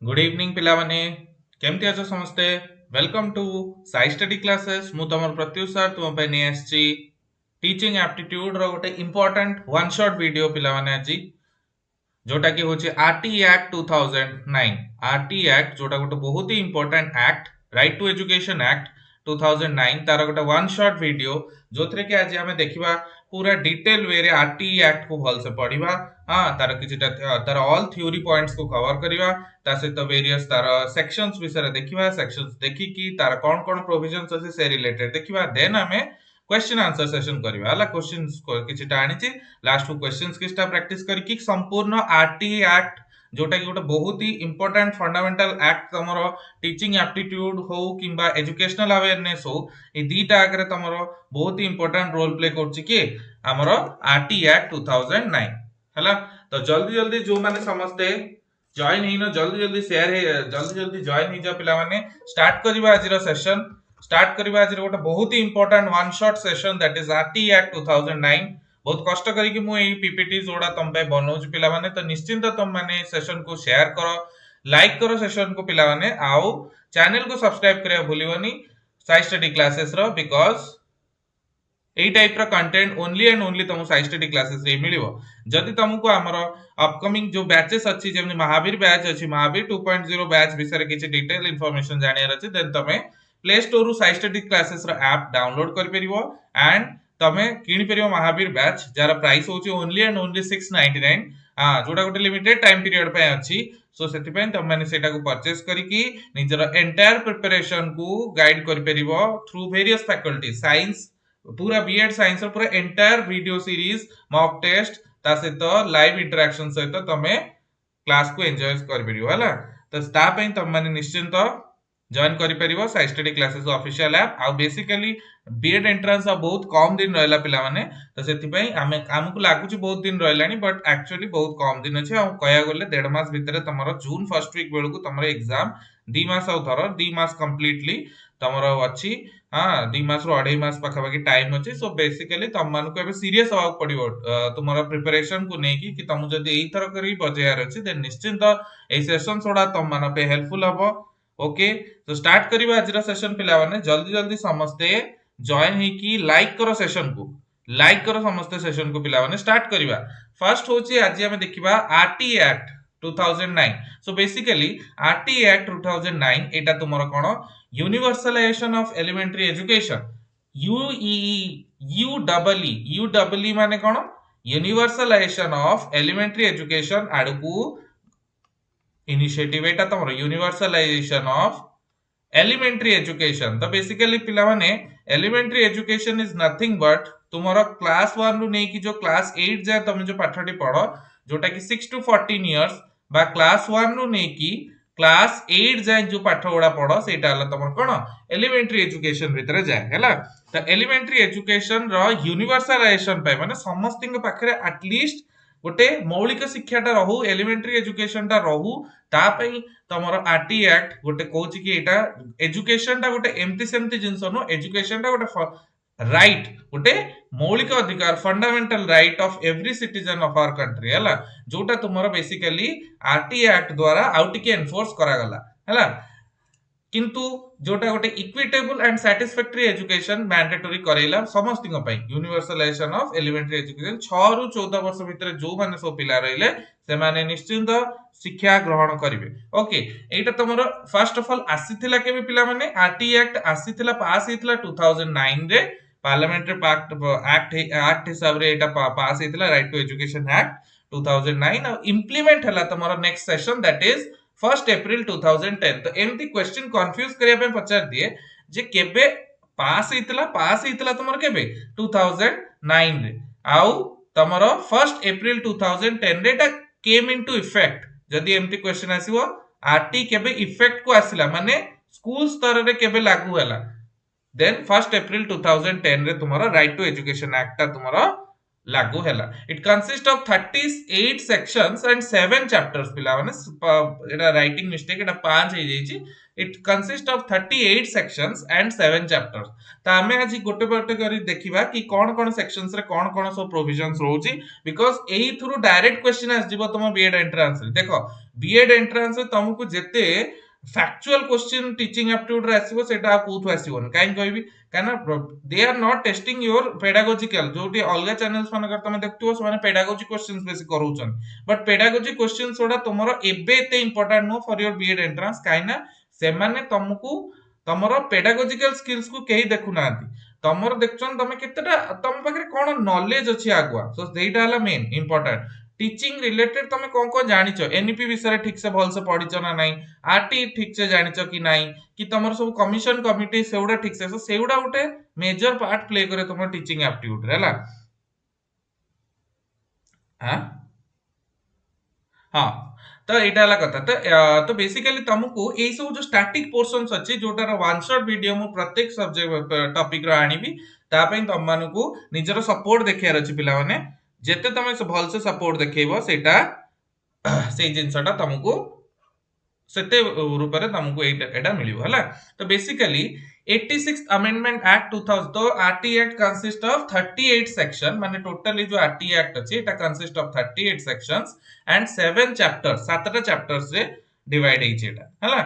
Good evening पिला माने केमती अछ समस्ते welcome to Sai study classes मु तमर प्रत्युष सर तुम पे नै आछि टीचिंग एप्टीट्यूड रो गोटे इंपोर्टेंट वन शॉट वीडियो पिला माने आज जोटा की होची आरटीई एक्ट 2009 आरटीई एक्ट जोटा गोटे बहुत ही important act right to education act 2009 तार गोटे वन शॉट वीडियो जोथरे कि आज हमें देखिबा पूरा डिटेल वे रे आरटीई एक्ट को भल से पढ़िबा हां तार किछटा तार ऑल थ्योरी पॉइंट्स को कवर करिबा ता सहित वेरियस तार सेक्शंस विषय देखिबा सेक्शंस देखि कि तार कोन कोन प्रोविजंस अछि से रिलेटेड देखिबा देन हमें क्वेश्चन आंसर सेशन करिबा हला क्वेश्चंस को किछटा आनिछि लास्ट को क्वेश्चंस किछटा प्रैक्टिस करी कि संपूर्ण आरटीई एक्ट जोटा कि गोटे बहुत ही इंपोर्टेंट फंडामेंटल एक्ट तमरो टीचिंग एप्टीट्यूड हो किंबा एजुकेशनल अवेयरनेस हो ए दीटा आगरे तमरो बहुत ही इंपोर्टेंट रोल प्ले करछि कि हमरो आरटीई एक्ट 2009 हला तो जल्दी जल्दी जो माने समझते जॉइन हिनो जल्दी जल्दी शेयर हे जल्दी जल्दी जॉइन ही जा पिला माने स्टार्ट करबा आज रो सेशन स्टार्ट करबा आज रो गोटे बहुत ही important one shot session that is RTE act 2009 बहुत कष्ट करी कि मु एई पीपीटी जोड़ा तुम पे बनौज पिला माने तो निश्चिंत तुम माने सेशन को शेयर करो लाइक करो सेशन को पिला माने आउ चैनल को सब्सक्राइब करिया भूलिबनी साई स्टडी क्लासेस रो बिकॉज़ एई टाइप रो कंटेंट ओनली एंड ओनली तुम साई स्टडी क्लासेस रे मिलिबो जदि तुमको हमरो अपकमिंग जो बैचेस अछि जेमनि महावीर बैच अछि महावीर 2.0 बैच विषय किछि डिटेल इंफॉर्मेशन जानियार अछि देन तमे प्ले स्टोर रु साई स्टडी क्लासेस रो ऐप डाउनलोड कर परिबो एंड तमे किनि परिबो महावीर बैच जार प्राइस होची ओनली एंड ओनली 699 जोटा गोटे लिमिटेड टाइम पीरियड पे अछि सो सेति पे तम माने सेटा को परचेस करी कि निजर एंटायर प्रिपरेशन को गाइड कर परिबो थ्रू वेरियस फैकल्टी साइंस पूरा बीएड साइंस पूरा entire video series mock test ता सहित लाइव इंटरेक्शन सहित तमे क्लास को एंजॉय कर परिबो हला तो ता पे तम माने निश्चिंत जॉइन करि परिबो Sai study classes official app आ बेसिकली बीएड एंट्रेंस बहुत कम दिन रहला पिला माने तो सेति पई हमकु लागुची बहुत दिन रहलानी बट एक्चुअली बहुत कम दिन अछि आ कया गले 1.5 मास भितरे तमरो जून फर्स्ट वीक बेलकु तमरो एग्जाम 2 मास आ धरो 2 मास कंप्लीटली तमरो अछि हां 2 मास रो 2.5 मास पाखा बाकी टाइम अछि सो बेसिकली तम मानको एबे सीरियस होवा पड़िबो तुमरो प्रिपरेशन को नै कि तुम जदी एई तरह करी बजेयार अछि देन निश्चिंत एई सेशन सोडा तम मानो पे हेल्पफुल हबो ओके तो स्टार्ट करिबा आज रो सेशन पिला माने जल्दी जल्दी समझते जॉइन ही की लाइक करो सेशन को लाइक करो समझते सेशन को पिला माने स्टार्ट करिबा फर्स्ट होची आज हम देखिबा RTE act 2009 so basically RTE act 2009 एटा तुमरो कोन universalisation of elementary education UEE माने कोन यूनिवर्सलाइजेशन ऑफ एलिमेंटरी एजुकेशन आडकू इनिशिएटिव एटा तमरो यूनिवर्सलाइजेशन ऑफ एलिमेंटरी एजुकेशन तो बेसिकली पिला माने elementary education is nothing but तुम्हारा क्लास 1 रु नै कि जो क्लास 8 जाय तुम जो पाठटी पढो जोटा कि 6 टू 14 इयर्स बा क्लास 1 रु नै कि क्लास 8 जाय जो पाठ उडा पढो सेटा हला तमर कोन एलिमेंटरी एजुकेशन भीतर जाय हला तो एलिमेंटरी एजुकेशन रो यूनिवर्सलाइजेशन पाए माने समस्तिंग पाखरे एटलीस्ट गोटे मौलिक शिक्षाटा रहू एलिमेंटरी एजुकेशनटा रहू ता पई तमरो आरटी एक्ट गोटे कहूची कि एटा एजुकेशनटा गोटे एम्ति सेम्ति जिंस नो एजुकेशनटा गोटे राइट गोटे मौलिक अधिकार fundamental right of every citizen of our country हला जोटा तुमरो बेसिकली आरटी एक्ट द्वारा आउटिके एनफोर्स करा गला हला किंतु जोटा गोटे equitable and satisfactory education mandatory करेला समस्तिंग पई यूनिवर्सलाइजेशन ऑफ एलिमेंटरी एजुकेशन 6 रु 14 वर्ष भीतर जो माने सब पिला रहिले से माने निश्चिंत शिक्षा ग्रहण करिवे okay Etah तमरो first of all आसीथिला केबे पिला माने आरटी एक्ट आसीथिला पास हितला 2009 रे पार्लियामेंटरी एक्ट हिसाब रे एटा पास हितला right to education act 2009 implement हला तमरो next session that is 1 April 2010 तो एमती क्वेश्चन कंफ्यूज करिया पे पचार दिए जे केबे पास हितला तमरो केबे 2009 रे आउ तमरो 1 अप्रैल 2010 रे एटा केम इनटू इफेक्ट जदी एमती क्वेश्चन आसीबो आरटी केबे इफेक्ट को आसिला माने स्कूल स्तर रे केबे लागू हला देन 1 अप्रैल 2010 रे तुम्हारा राइट टू एजुकेशन एक्ट ता तुम्हारा लागू हैला। It consist of 38 sections and 7 chapters पिला माने एटा राइटिंग मिस्टेक एटा 5 हे जाईची। It consist of 38 sections and 7 chapters. त हमें आज गोटे गोटे करी देखिबा कि कोन कोन सेक्शंस रे कोन कोन सब प्रोविजंस रहउची बिकॉज़ एही थ्रू डायरेक्ट क्वेश्चन आस जिवो तुम बीएड एंट्रेंस रे देखो। बीएड एंट्रेंस रे तुमको जेते फैक्चुअल क्वेश्चन टीचिंग एप्टीट्यूड रे आसीबो सेटा कोथु आसीबोन काई कहबी काना they are not testing your pedagogical जोटी अलगा चैनल्स मानकर तुम देखथुओ से माने पेडागोजी क्वेश्चंस बेसी करूछन बट पेडागोजी क्वेश्चंस ओडा तुमरो एबे एते important no for your BEd entrance काइना से माने तुमको तुमरो पेडागोजिकल स्किल्स को केही देखु नांती तुमरो देखछन तुम केतेटा तुम पाखरे कोन नॉलेज अछि आगुआ सो देइटा हला मेन इंपोर्टेंट टीचिंग रिलेटेड तुम कोन कोन जानिचो एनईपी विषय ठीक से भल से पढिचो ना नाही आरटी ठीक से जानिचो कि नाही कि तमर सब कमिशन कमिटी सेउडा ठीक से सेउडा उठे मेजर पार्ट प्ले करे तुम टीचिंग एप्टीट्यूड रे हला हां हां तो एटा हला कथा तो बेसिकली तुमको एई सब जो स्टैटिक पोर्शंस अछि जोटार वन शॉट वीडियो मु प्रत्येक सब्जेक्ट टॉपिक रो आनिबी ता पई तुम मानको निजर सपोर्ट देखियार अछि पिला माने जेते तमे भल से सपोर्ट देखैबो सेटा से जिनसटा तुमको सेते रूप रे तुमको एटा मिलिबो हला तो बेसिकली 86th अमेंडमेंट एक्ट 2000 तो RT act consist of 38 section माने टोटली जो आरटी एक्ट अछि एटा consist of 38 sections and 7 chapters सातटा चैप्टर्स रे डिवाइड हेछि एटा हला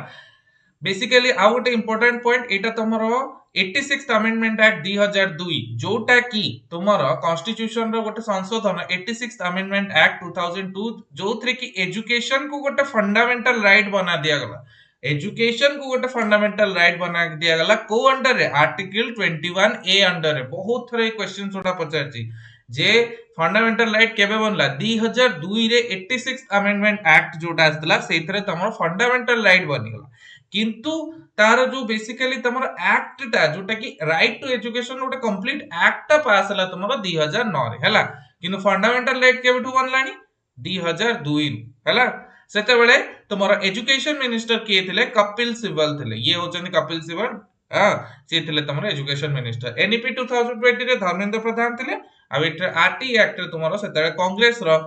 बेसिकली आउ गोटे इंपोर्टेंट पॉइंट एटा तमरो 86th अमेंडमेंट एक्ट 2002 जोटा की तुमरो कॉन्स्टिट्यूशन रो गोटे संशोधन 86th अमेंडमेंट एक्ट 2002 जोथरे की एजुकेशन को गोटे फंडामेंटल राइट बना दिया गला एजुकेशन को गोटे फंडामेंटल राइट बना दिया गला को अंडर रे आर्टिकल 21 ए अंडर रे बहुत थरे क्वेश्चन सोटा पचारची जे फंडामेंटल राइट केबे बनला 2002 रे 86th अमेंडमेंट एक्ट जोटा आस्तला सेथरे तमरो फंडामेंटल राइट बनि गला किंतु तार जो बेसिकली तमरो एक्ट टा जोटा की राइट टू एजुकेशन गोटे कंप्लीट एक्ट टा पास हला तमरो 2009 रे हला किनु फंडामेंटल राइट केबेठु बनलानी 2002 हला सेते बेले तमरो एजुकेशन मिनिस्टर किए थिले कपिल सिब्बल थिले ये होचनी कपिल सिब्बल हां से थिले तमरो एजुकेशन मिनिस्टर एनईपी 2020 रे धर्मेंद्र प्रधान थिले आ एटे आरटी एक्ट रे तमरो सेते कांग्रेस रो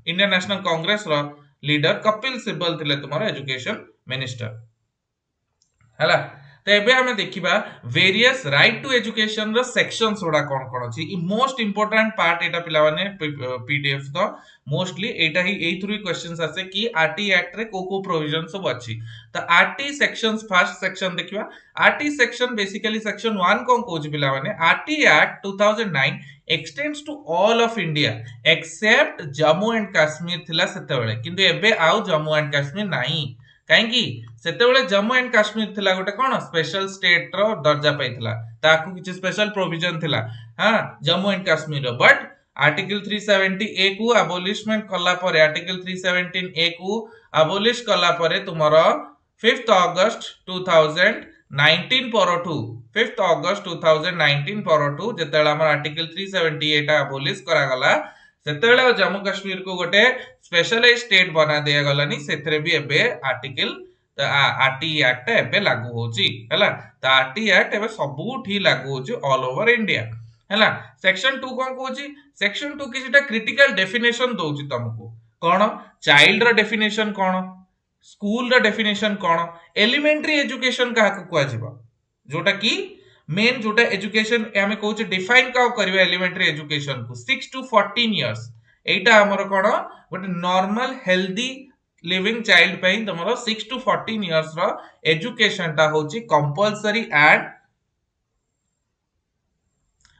इंडियन नेशनल कांग्रेस रो लीडर कपिल सिब्बल थिले तमरो एजुकेशन मिनिस्टर हला तो एबे हमें देखिबा वेरियस राइट टू एजुकेशन रो सेक्शंस ओडा कोन कोन अछि ई मोस्ट इंपोर्टेंट पार्ट एटा पिला माने पीडीएफ तो मोस्टली एटा ही एई थ्रू क्वेश्चंस आसे कि आरटी एक्ट रे को प्रोविजन सब अछि तो आरटी सेक्शंस फर्स्ट सेक्शन देखिबा आरटी सेक्शन बेसिकली सेक्शन 1 कोन कोज पिला माने RTE act 2009 extends to all of India except Jammu and Kashmir थिला सेते बेले किंतु एबे आउ जम्मू एंड कश्मीर नाही काहेकि सेते बेले जम्मू एंड कश्मीर थिला गोटे कोन स्पेशल स्टेट रो दर्जा पाइथिला ताकू किछ स्पेशल प्रोविजन थिला हां जम्मू एंड कश्मीर रो बट आर्टिकल 370 ए को अबॉलिशमेंट कला परे आर्टिकल 317 ए को अबॉलिश कला परे तुमरो 5th अगस्त 2019 परठू 5th अगस्त 2019 परठू जेतेला हमर आर्टिकल 370 एटा अबॉलिश करा गला सेतेले जम्मू कश्मीर को गोटे स्पेशलाइज स्टेट बना दिया गलानी सेथरे भी एबे आर्टिकल आरटी एक्ट एबे लागू होची हला त आरटी एक्ट एबे सबुठी लागू होची ऑल ओवर इंडिया हला सेक्शन 2 कोन कोची सेक्शन 2 किछटा क्रिटिकल डेफिनेशन दोची तुमको कोन चाइल्ड रो डेफिनेशन कोन स्कूल रो डेफिनेशन कोन एलिमेंटरी एजुकेशन काहा को कुआ जिवो जोटा की मेन जोटा एजुकेशन हमें कहूछ डिफाइन का करबे एलिमेंटरी एजुकेशन को 6 टू 14 इयर्स एटा हमर कोन गोटे नॉर्मल हेल्दी लिविंग चाइल्ड पे तमरो 6 टू 14 इयर्स रो एजुकेशन ता होची कंपलसरी एंड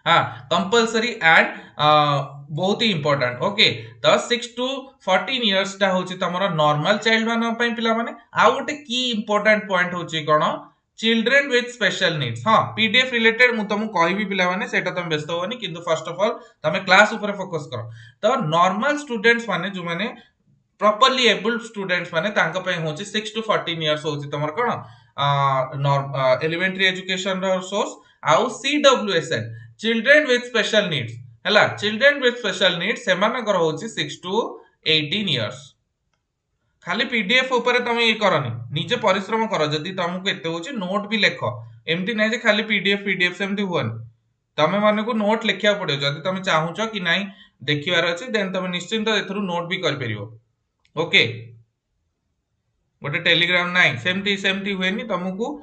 हां कंपलसरी एंड बहुत ही इंपोर्टेंट ओके तो 6 टू 14 इयर्स ता होची तमरो नॉर्मल चाइल्ड मानो पे पिला माने आ गोटे की इंपोर्टेंट पॉइंट होची कोन चिल्ड्रन विथ स्पेशल नीड्स हां पीडीएफ रिलेटेड मु तुम कहबी पिला माने सेटा तुम व्यस्त होनी किंतु फर्स्ट ऑफ ऑल तमे क्लास ऊपर फोकस करो तो नॉर्मल स्टूडेंट्स माने जो माने प्रॉपर्ली एबल्ड स्टूडेंट्स माने तांका पे होची 6 टू 14 इयर्स होची तमर कोन एलिमेंटरी एजुकेशन रो सोर्स आउ CWSN children with special needs हला चिल्ड्रन विथ स्पेशल नीड्स सेमाने कर होची 6 टू 18 इयर्स खाली पीडीएफ ऊपर तमे ये करनी निजे परिश्रम करो जदी तुमको एते होची नोट भी लेखो एमती नै जे खाली पीडीएफ सेमती हुवन तमे माने को नोट लिखिया पड़ो जदि तमे चाहूछ कि नाही देखिबार अछि देन तमे निश्चिंत एथरु नोट भी कर परियो ओके गोटे टेलीग्राम नाही सेमती सेमती हुएनी तुमको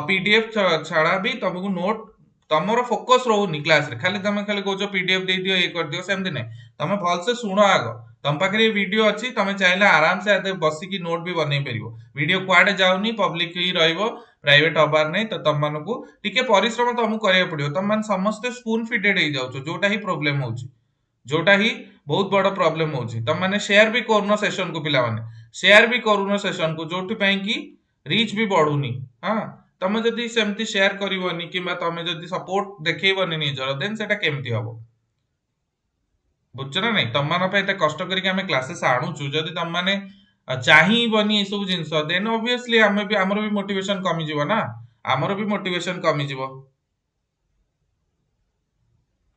पीडीएफ छाड़ा भी तुमको नोट तमरो फोकस रहउनी क्लास रे खाली तमे खाली कोजो पीडीएफ दे दियो ये कर दियो सेमती नहीं तमे भल से सुनो आगो तम पाखरे ये वीडियो अछि तमे चाहेला आराम से आते बसी की नोट भी बनै परियो वीडियो क्वाडे जाउनी पब्लिक ही रहइबो प्राइवेट हबार नहीं तो तम मानकू टिके परिश्रम तुमको करिया पड़ियो तम मान समस्त स्पून फीडेड हो जाउछो जोटा ही प्रॉब्लम होउची जोटा ही बहुत बड़ प्रॉब्लम होउची तम माने शेयर भी करनो सेशन को पिला माने शेयर भी करूनो सेशन को जोटी पई कि रीच भी बढ़ुनी हां तमे जदी सेमती शेयर करिवोनी किबा तमे जदी सपोर्ट देखैबोनी निजर देन सेटा केमती हबो बुझछ ना नहीं तम मान पे एते कष्ट करी के हमें क्लासेस आणुचु जदी तम माने चाहिबोनी ए सब जिंस देन ऑब्वियसली हमें भी हमरो भी मोटिवेशन कमी जीवो ना हमरो भी मोटिवेशन कमी जीवो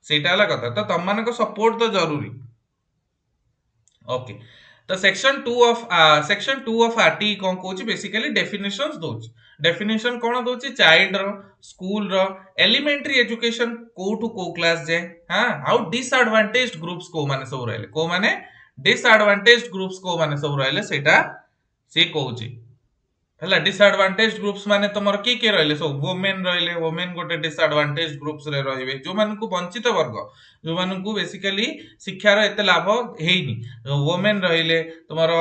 सेटा हला कथा तो तम मान को सपोर्ट तो जरूरी ओके तो सेक्शन 2 ऑफ आरटी कौन कहूची बेसिकली डेफिनेशंस दोच डेफिनेशन कौन दोची चाइल्ड रो स्कूल रो एलिमेंटरी एजुकेशन को टू को क्लास जाए हां हाउ डिसएडवांटेज्ड ग्रुप्स को माने सब रहले को माने डिसएडवांटेज्ड ग्रुप्स को माने सब रहले सेटा से कहूची हला डिसएडवांटेज ग्रुप्स माने तमर के रहले सो वुमेन रहले वुमेन गोटे डिसएडवांटेज ग्रुप्स रे रहिबे जो मान को वंचित वर्ग जो मान को बेसिकली शिक्षा रो एते लाभ हेइनी वुमेन रहले तमर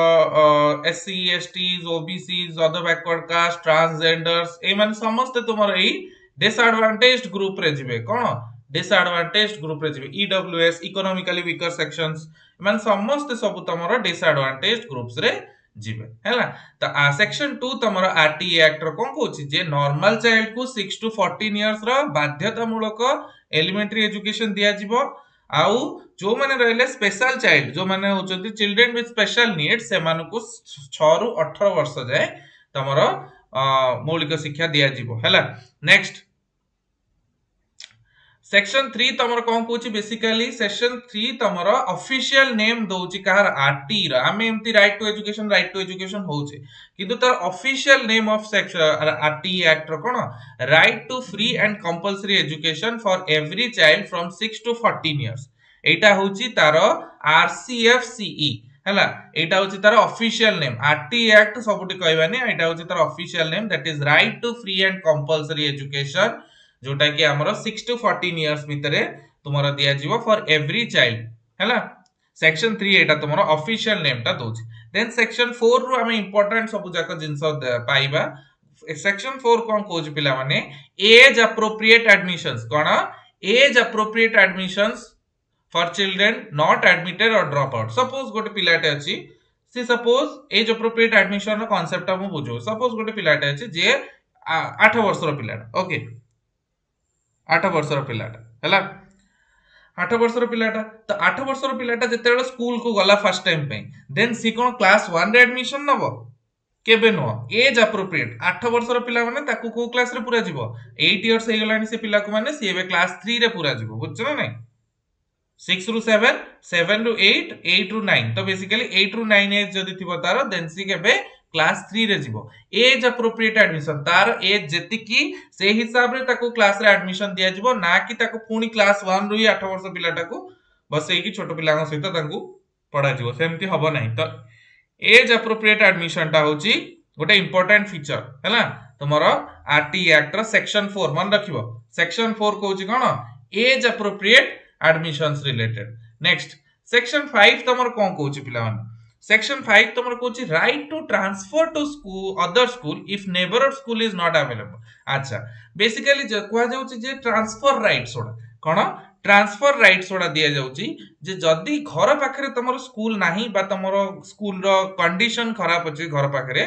SC ST OBC other backward caste transgenders ए मान समस्त तमर एई डिसएडवांटेज्ड ग्रुप रे जिवे कोन डिसएडवांटेज्ड ग्रुप रे जिवे ईडब्ल्यूएस इकोनॉमिकली वीकर सेक्शंस मान समस्त सब तमर डिसएडवांटेज्ड ग्रुप्स रे जिवे हैला तो सेक्शन 2 तमरो आरटीए एक्ट रो कोन कहूची जे नॉर्मल चाइल्ड को 6 टू 14 इयर्स रो बाध्यतामूलक एलिमेंटरी एजुकेशन दिया जिवो आउ जो माने रहले स्पेशल चाइल्ड जो माने होचंती चिल्ड्रन विथ स्पेशल नीड्स से मानु को 6 रु 18 वर्ष जाए तमरो मौलिक शिक्षा दिया जिवो हैला नेक्स्ट सेक्शन 3 तमर कोन कहूची बेसिकली सेक्शन 3 तमर ऑफिशियल नेम दोची कहार आरटी रा हम एमती राइट टू एजुकेशन होचे किंतु तार official name of section RTE act रो कोन right to free and compulsory education for every child from 6 to 14 years एटा होची तार आरसीएफसीई हला एटा होची तार ऑफिशियल नेम आरटी एक्ट सबुटी कहबानी एटा होची तार official name that is right to free and compulsory education जोटा कि हमरो 6 टू 14 इयर्स भितरे तुमरो दिया जीवो फॉर एवरी चाइल्ड हैला सेक्शन 3 एटा तुमरो ऑफिशियल नेम ता दोछि देन सेक्शन 4 रु हम इंपोर्टेंट सब जाक जिंस पाइबा सेक्शन 4 कोन कोज पिला माने as appropriate admissions cone age appropriate admissions for children not admitted और ड्रॉप आउट सपोज गोटे पिलाटे अछि सी सपोज एज अप्रोप्रिएट एडमिशन रो कांसेप्ट हम बुझो सपोज गोटे पिलाटे अछि जे 8 वर्ष रो पिलाटा ओके 8 वर्षर पिलाटा हैला 8 वर्षर पिलाटा तो 8 वर्षर पिलाटा जते स्कूल को गला फर्स्ट टाइम पे देन सी कोन क्लास 1 रे एडमिशन नबो केबे नो एज अप्रोप्रिएट 8 वर्षर पिला माने ताकू को क्लास रे पूरा जीवो 8 इयर्स हे गलानी से पिला को माने सी एबे क्लास 3 रे पूरा जीवो बुझछ ना नहीं 6 रु 7 7 रु 8 8 रु 9 तो बेसिकली 8 रु 9 एज जदी थिबो तार देन सी केबे क्लास 3 रे जीवो एज अप्रोप्रिएट एडमिशन तार एज जेति की से हिसाब रे ताको क्लास रे एडमिशन दिया जीवो ना कि ताको पूनी क्लास 1 रु 8 वर्ष पिलाटा को बसई की छोटो पिलांग सहित ताको पढा जीवो सेमती हबो नाही तो एज अप्रोप्रिएट एडमिशन ता होची गोटे इंपोर्टेंट फीचर हैला तमरो आरटीए एक्ट रो सेक्शन 4 मन रखिबो सेक्शन 4 कहूची कोन age appropriate admissions related next section 5 तमरो कोन कहूची पिला माने सेक्शन 5 तमरो कहूची right to transfer to school other school if neighbourhood school is not available अच्छा बेसिकली कहवा जाउची जे ट्रांसफर राइट्स ओडा कोन ट्रांसफर राइट्स ओडा दिया जाउची जे जदी घर पाखरे तमरो स्कूल नाही बा तमरो स्कूल रो कंडीशन खराब अछि घर पाखरे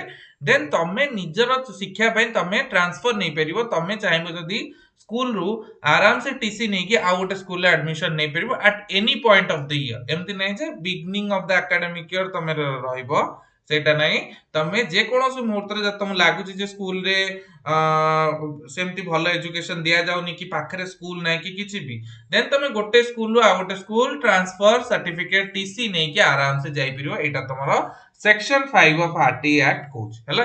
देन तमे निजर शिक्षा पय तमे ट्रांसफर नै परिबो तमे चाहेबो जदी स्कूल रु आराम से टीसी नै कि आ गोटे स्कूल रे एडमिशन नै परिबो at any point of the year एमति नै जे beginning of the academic year तमे रहइबो सेटा नै तमे जे कोनोस मुहूर्त रे तम लागु जे स्कूल रे सेमति भलो एजुकेशन दिया जाउनी कि पाखरे स्कूल नै कि किछि भी देन तमे गोटे स्कूल रु आ गोटे स्कूल ट्रांसफर सर्टिफिकेट टीसी नै कि आराम से जाई परिबो एटा तमरो सेक्शन 5 ऑफ आरटीए एक्ट कोच हैला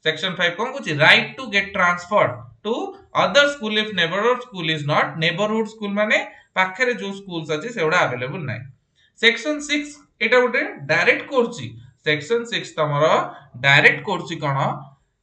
सेक्शन 5 कोन कोची right to get transferred to other school if neighbourhood school is not, neighbourhood school माने पाखरे जो स्कूल्स अछि सेउडा अवेलेबल नाही। सेक्शन 6 एटा गोटे डायरेक्ट करछि, सेक्शन 6 तमरो डायरेक्ट करछि कोन,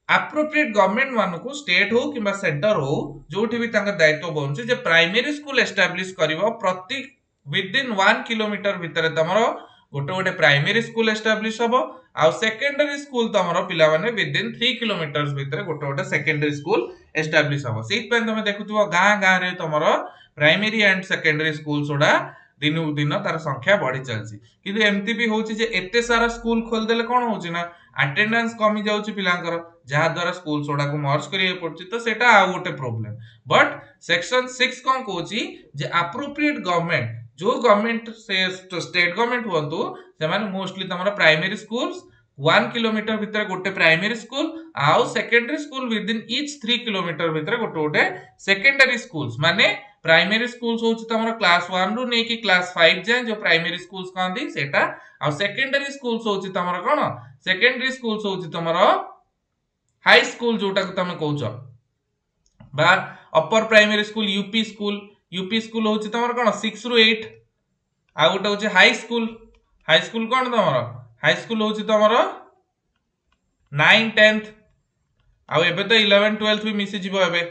एप्रोप्रिएट गवर्नमेंट मानकु स्टेट हो किबा सेंटर हो जोठी भी तांका दायित्व बनछि जे प्राइमरी स्कूल एस्टैब्लिश करिवो प्रति विदिन 1 किलोमीटर भितर तमरो गोटे गोटे प्राइमरी स्कूल एस्टैब्लिश हबो, आ सेकेंडरी स्कूल तमरो पिला माने विदिन 3 किलोमीटर्स भितर गोटे गोटे सेकेंडरी स्कूल एस्टैब्लिश हबो। सेहि पे तमे देखुथुबो गां गां रे तमरो प्राइमरी एंड सेकेंडरी स्कूल सोडा दिनू दिन तार संख्या बढ़ी चलछि, किंतु एमती भी होछि जे एते सारा स्कूल खोल देले कोन होछि ना अटेंडेंस कमी जाउछि पिलांकर, जहा द्वारा स्कूल सोडा को मर्ज करिए पड़छि, तो सेटा आ गोटे प्रॉब्लम। बट सेक्शन 6 कोन कहछि जे एप्रोप्रिएट गवर्नमेंट, जो गवर्नमेंट से स्टेट गवर्नमेंट हुंतु से माने मोस्टली तमरा प्राइमरी स्कूल्स 1 किलोमीटर भीतर गोटे प्राइमरी स्कूल आउ secondary school within each 3 kilometre भीतर गोटे गोटे सेकेंडरी स्कूल्स, माने प्राइमरी स्कूल्स होछि तमरा क्लास 1 रु नै कि क्लास 5 जाय जो प्राइमरी स्कूल्स कहंदी सेटा, आ सेकेंडरी स्कूल्स होछि तमरा कोन, सेकेंडरी स्कूल्स होछि तमरा हाई स्कूल जोटा को तमे कहउछ, बा upper primary school UP school, UP school होछि तमरा कोन 6 रु 8, आ गोटे होछि हाई स्कूल, हाई स्कूल कोन तमरा, हाई स्कूल होछि तमरा 9 10th, आ एबे तो 11 12th भी मिसि जिवो, एबे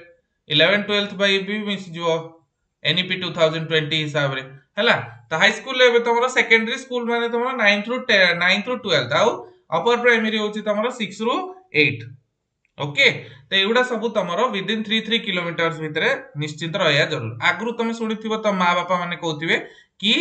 11 12th बाई भी मिसि जिवो एनईपी 2020 हिसाब रे हला। तो हाई स्कूल एबे तमरा सेकेंडरी स्कूल माने तमरा 9th रु 12th, आ अपर प्राइमरी होछि तमरा 6 रु 8। ओके, तो एउडा सब तमरो विद इन 3 किलोमीटर्स भितरे निश्चित रहया जरूर। आगरु तमे सुनिथिबो त मां बापा माने कहउथिबे कि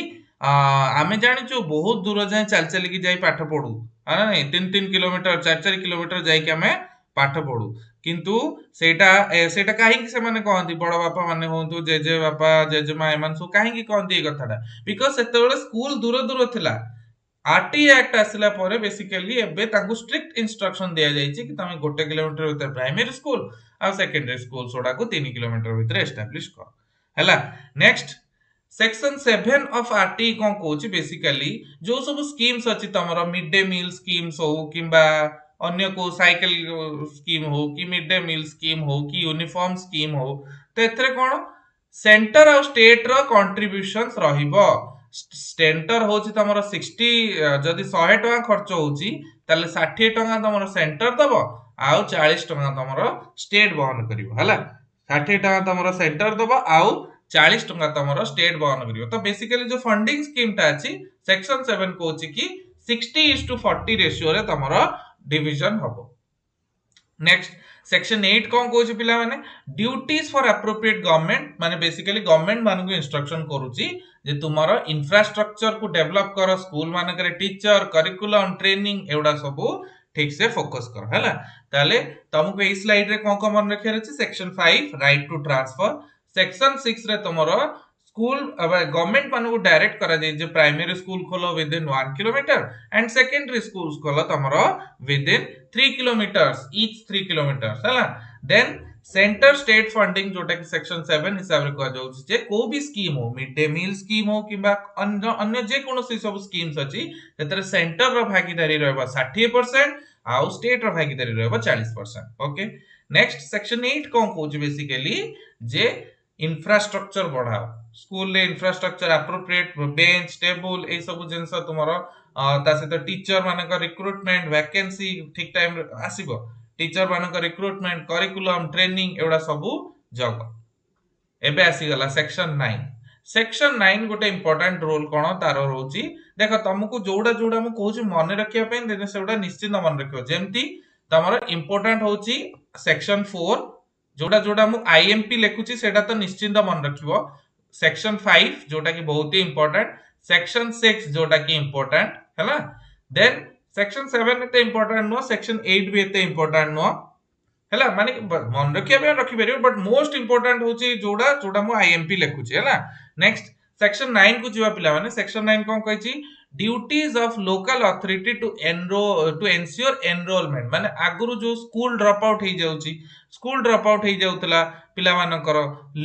आमे जानिचो बहुत दूर जाय चल चल की जाई पाठ पढू, हां नै 3 किलोमीटर 4 किलोमीटर जाई के हमें पाठ पढू, किंतु सेटा काहे कि से माने कहंती बड़ बापा माने होंतु जेजे बापा जेजे मां एमान सो काहे कि कहंती ए कथाटा, बिकॉज़ सेतेबेले स्कूल दूर दूर थिला। आरटीई एक्ट आसिला परे बेसिकली एबे ताकू स्ट्रिक्ट इंस्ट्रक्शन दिया जायछि कि तमे 1 किलोमीटर भीतर प्राइमरी स्कूल आ सेकेंडरी स्कूल सोडा को 3 किलोमीटर भीतर एस्टैब्लिश कर हैला। नेक्स्ट सेक्शन 7 ऑफ आरटीई कोन कहउछि बेसिकली जो सब स्कीम्स अछि तमरो मिड डे मील स्कीम्स हो किबा अन्य को साइकिल स्कीम हो कि मिड डे मील स्कीम हो कि यूनिफॉर्म स्कीम हो, तो एथरे कोन सेंटर और स्टेट रो कंट्रीब्यूशंस रहिबो। सेंटर होछि तमरो 60 जदी 100 टका खर्च होछि ताले 60 टका तमरो सेंटर दबो आउ 40 टका तमरो स्टेट वहन करिवो हला। 60 टका तमरो सेंटर दबो आउ 40 टका तमरो स्टेट वहन करिवो। तो बेसिकली जो फंडिंग स्कीम ता अछि सेक्शन 7 कहउछि कि 60:40 रेशियो रे तमरो डिवीजन हबो। नेक्स्ट सेक्शन 8 कोन कहउछि पिला माने ड्यूटीज फॉर एप्रोप्रिएट गवर्नमेंट, माने बेसिकली गवर्नमेंट मानु को इंस्ट्रक्शन करूछि जे तुमारो इंफ्रास्ट्रक्चर को डेवलप करो, स्कूल माने करे टीचर करिकुलम ट्रेनिंग एउडा सब ठीक से फोकस करो हैला। ताले तुमको ए स्लाइड रे कोन कोन मन रखे अछि section 5 right to transfer, section 6 रे तुमारो स्कूल गवर्नमेंट मानु को डायरेक्ट करा जाय जे प्राइमरी स्कूल खोलो within 1 kilometre and secondary schools खोलो तमरो within 3 kilometres each 3 kilometres हैला। देन सेंटर स्टेट फंडिंग जोटा कि सेक्शन 7 हिसाब रे कह जाउछि जे को भी स्कीम हो, मिड डे मील स्कीम हो किबा अन्य जे कोनोसी सब स्कीम्स अछि तेतरे सेंटर रो भागीदारी रहबा 60% आ स्टेट रो भागीदारी रहबा 40%। ओके, नेक्स्ट सेक्शन 8 कोन कहउछि बेसिकली जे इंफ्रास्ट्रक्चर बढ़ाओ, स्कूल ले इंफ्रास्ट्रक्चर एप्रोप्रिएट बेंच टेबल ए सब जिंस तुमरो ता से तो टीचर माने का रिक्रूटमेंट वैकेंसी ठीक टाइम आसीबो, टीचर माने का रिक्रूटमेंट करिकुलम ट्रेनिंग एवडा सब जग। एबे आसी गला सेक्शन 9। सेक्शन 9 गोटे इंपोर्टेंट रोल कोन तारो रहउची, देखो तुमको जोडा जोडा मु कहउची मने रखिया पे देने सेउडा निश्चित मन रखियो, जेमती तमरो इंपोर्टेंट होची सेक्शन 4 जोडा जोडा मु आईएमपी लेखुची सेटा तो निश्चित मन रखिबो, सेक्शन 5 जोटा कि बहुत ही इंपोर्टेंट, सेक्शन 6 जोटा कि इंपोर्टेंट हैला। देन सेक्शन 7 एते इंपोर्टेंट नो, सेक्शन 8 भी एते इंपोर्टेंट नो हैला, माने मन रखिया पे रखि परियो, बट मोस्ट इंपोर्टेंट होची जोडा जोडा मु आईएमपी लेखुची हैला। नेक्स्ट सेक्शन 9 को जीवा पिला माने सेक्शन 9 कोन कहैची duties of local authority to ensure enrolment, माने आगुरु जो स्कूल ड्रॉप आउट हे जाउची, स्कूल ड्रॉप आउट हे जाउतला पिला मानकर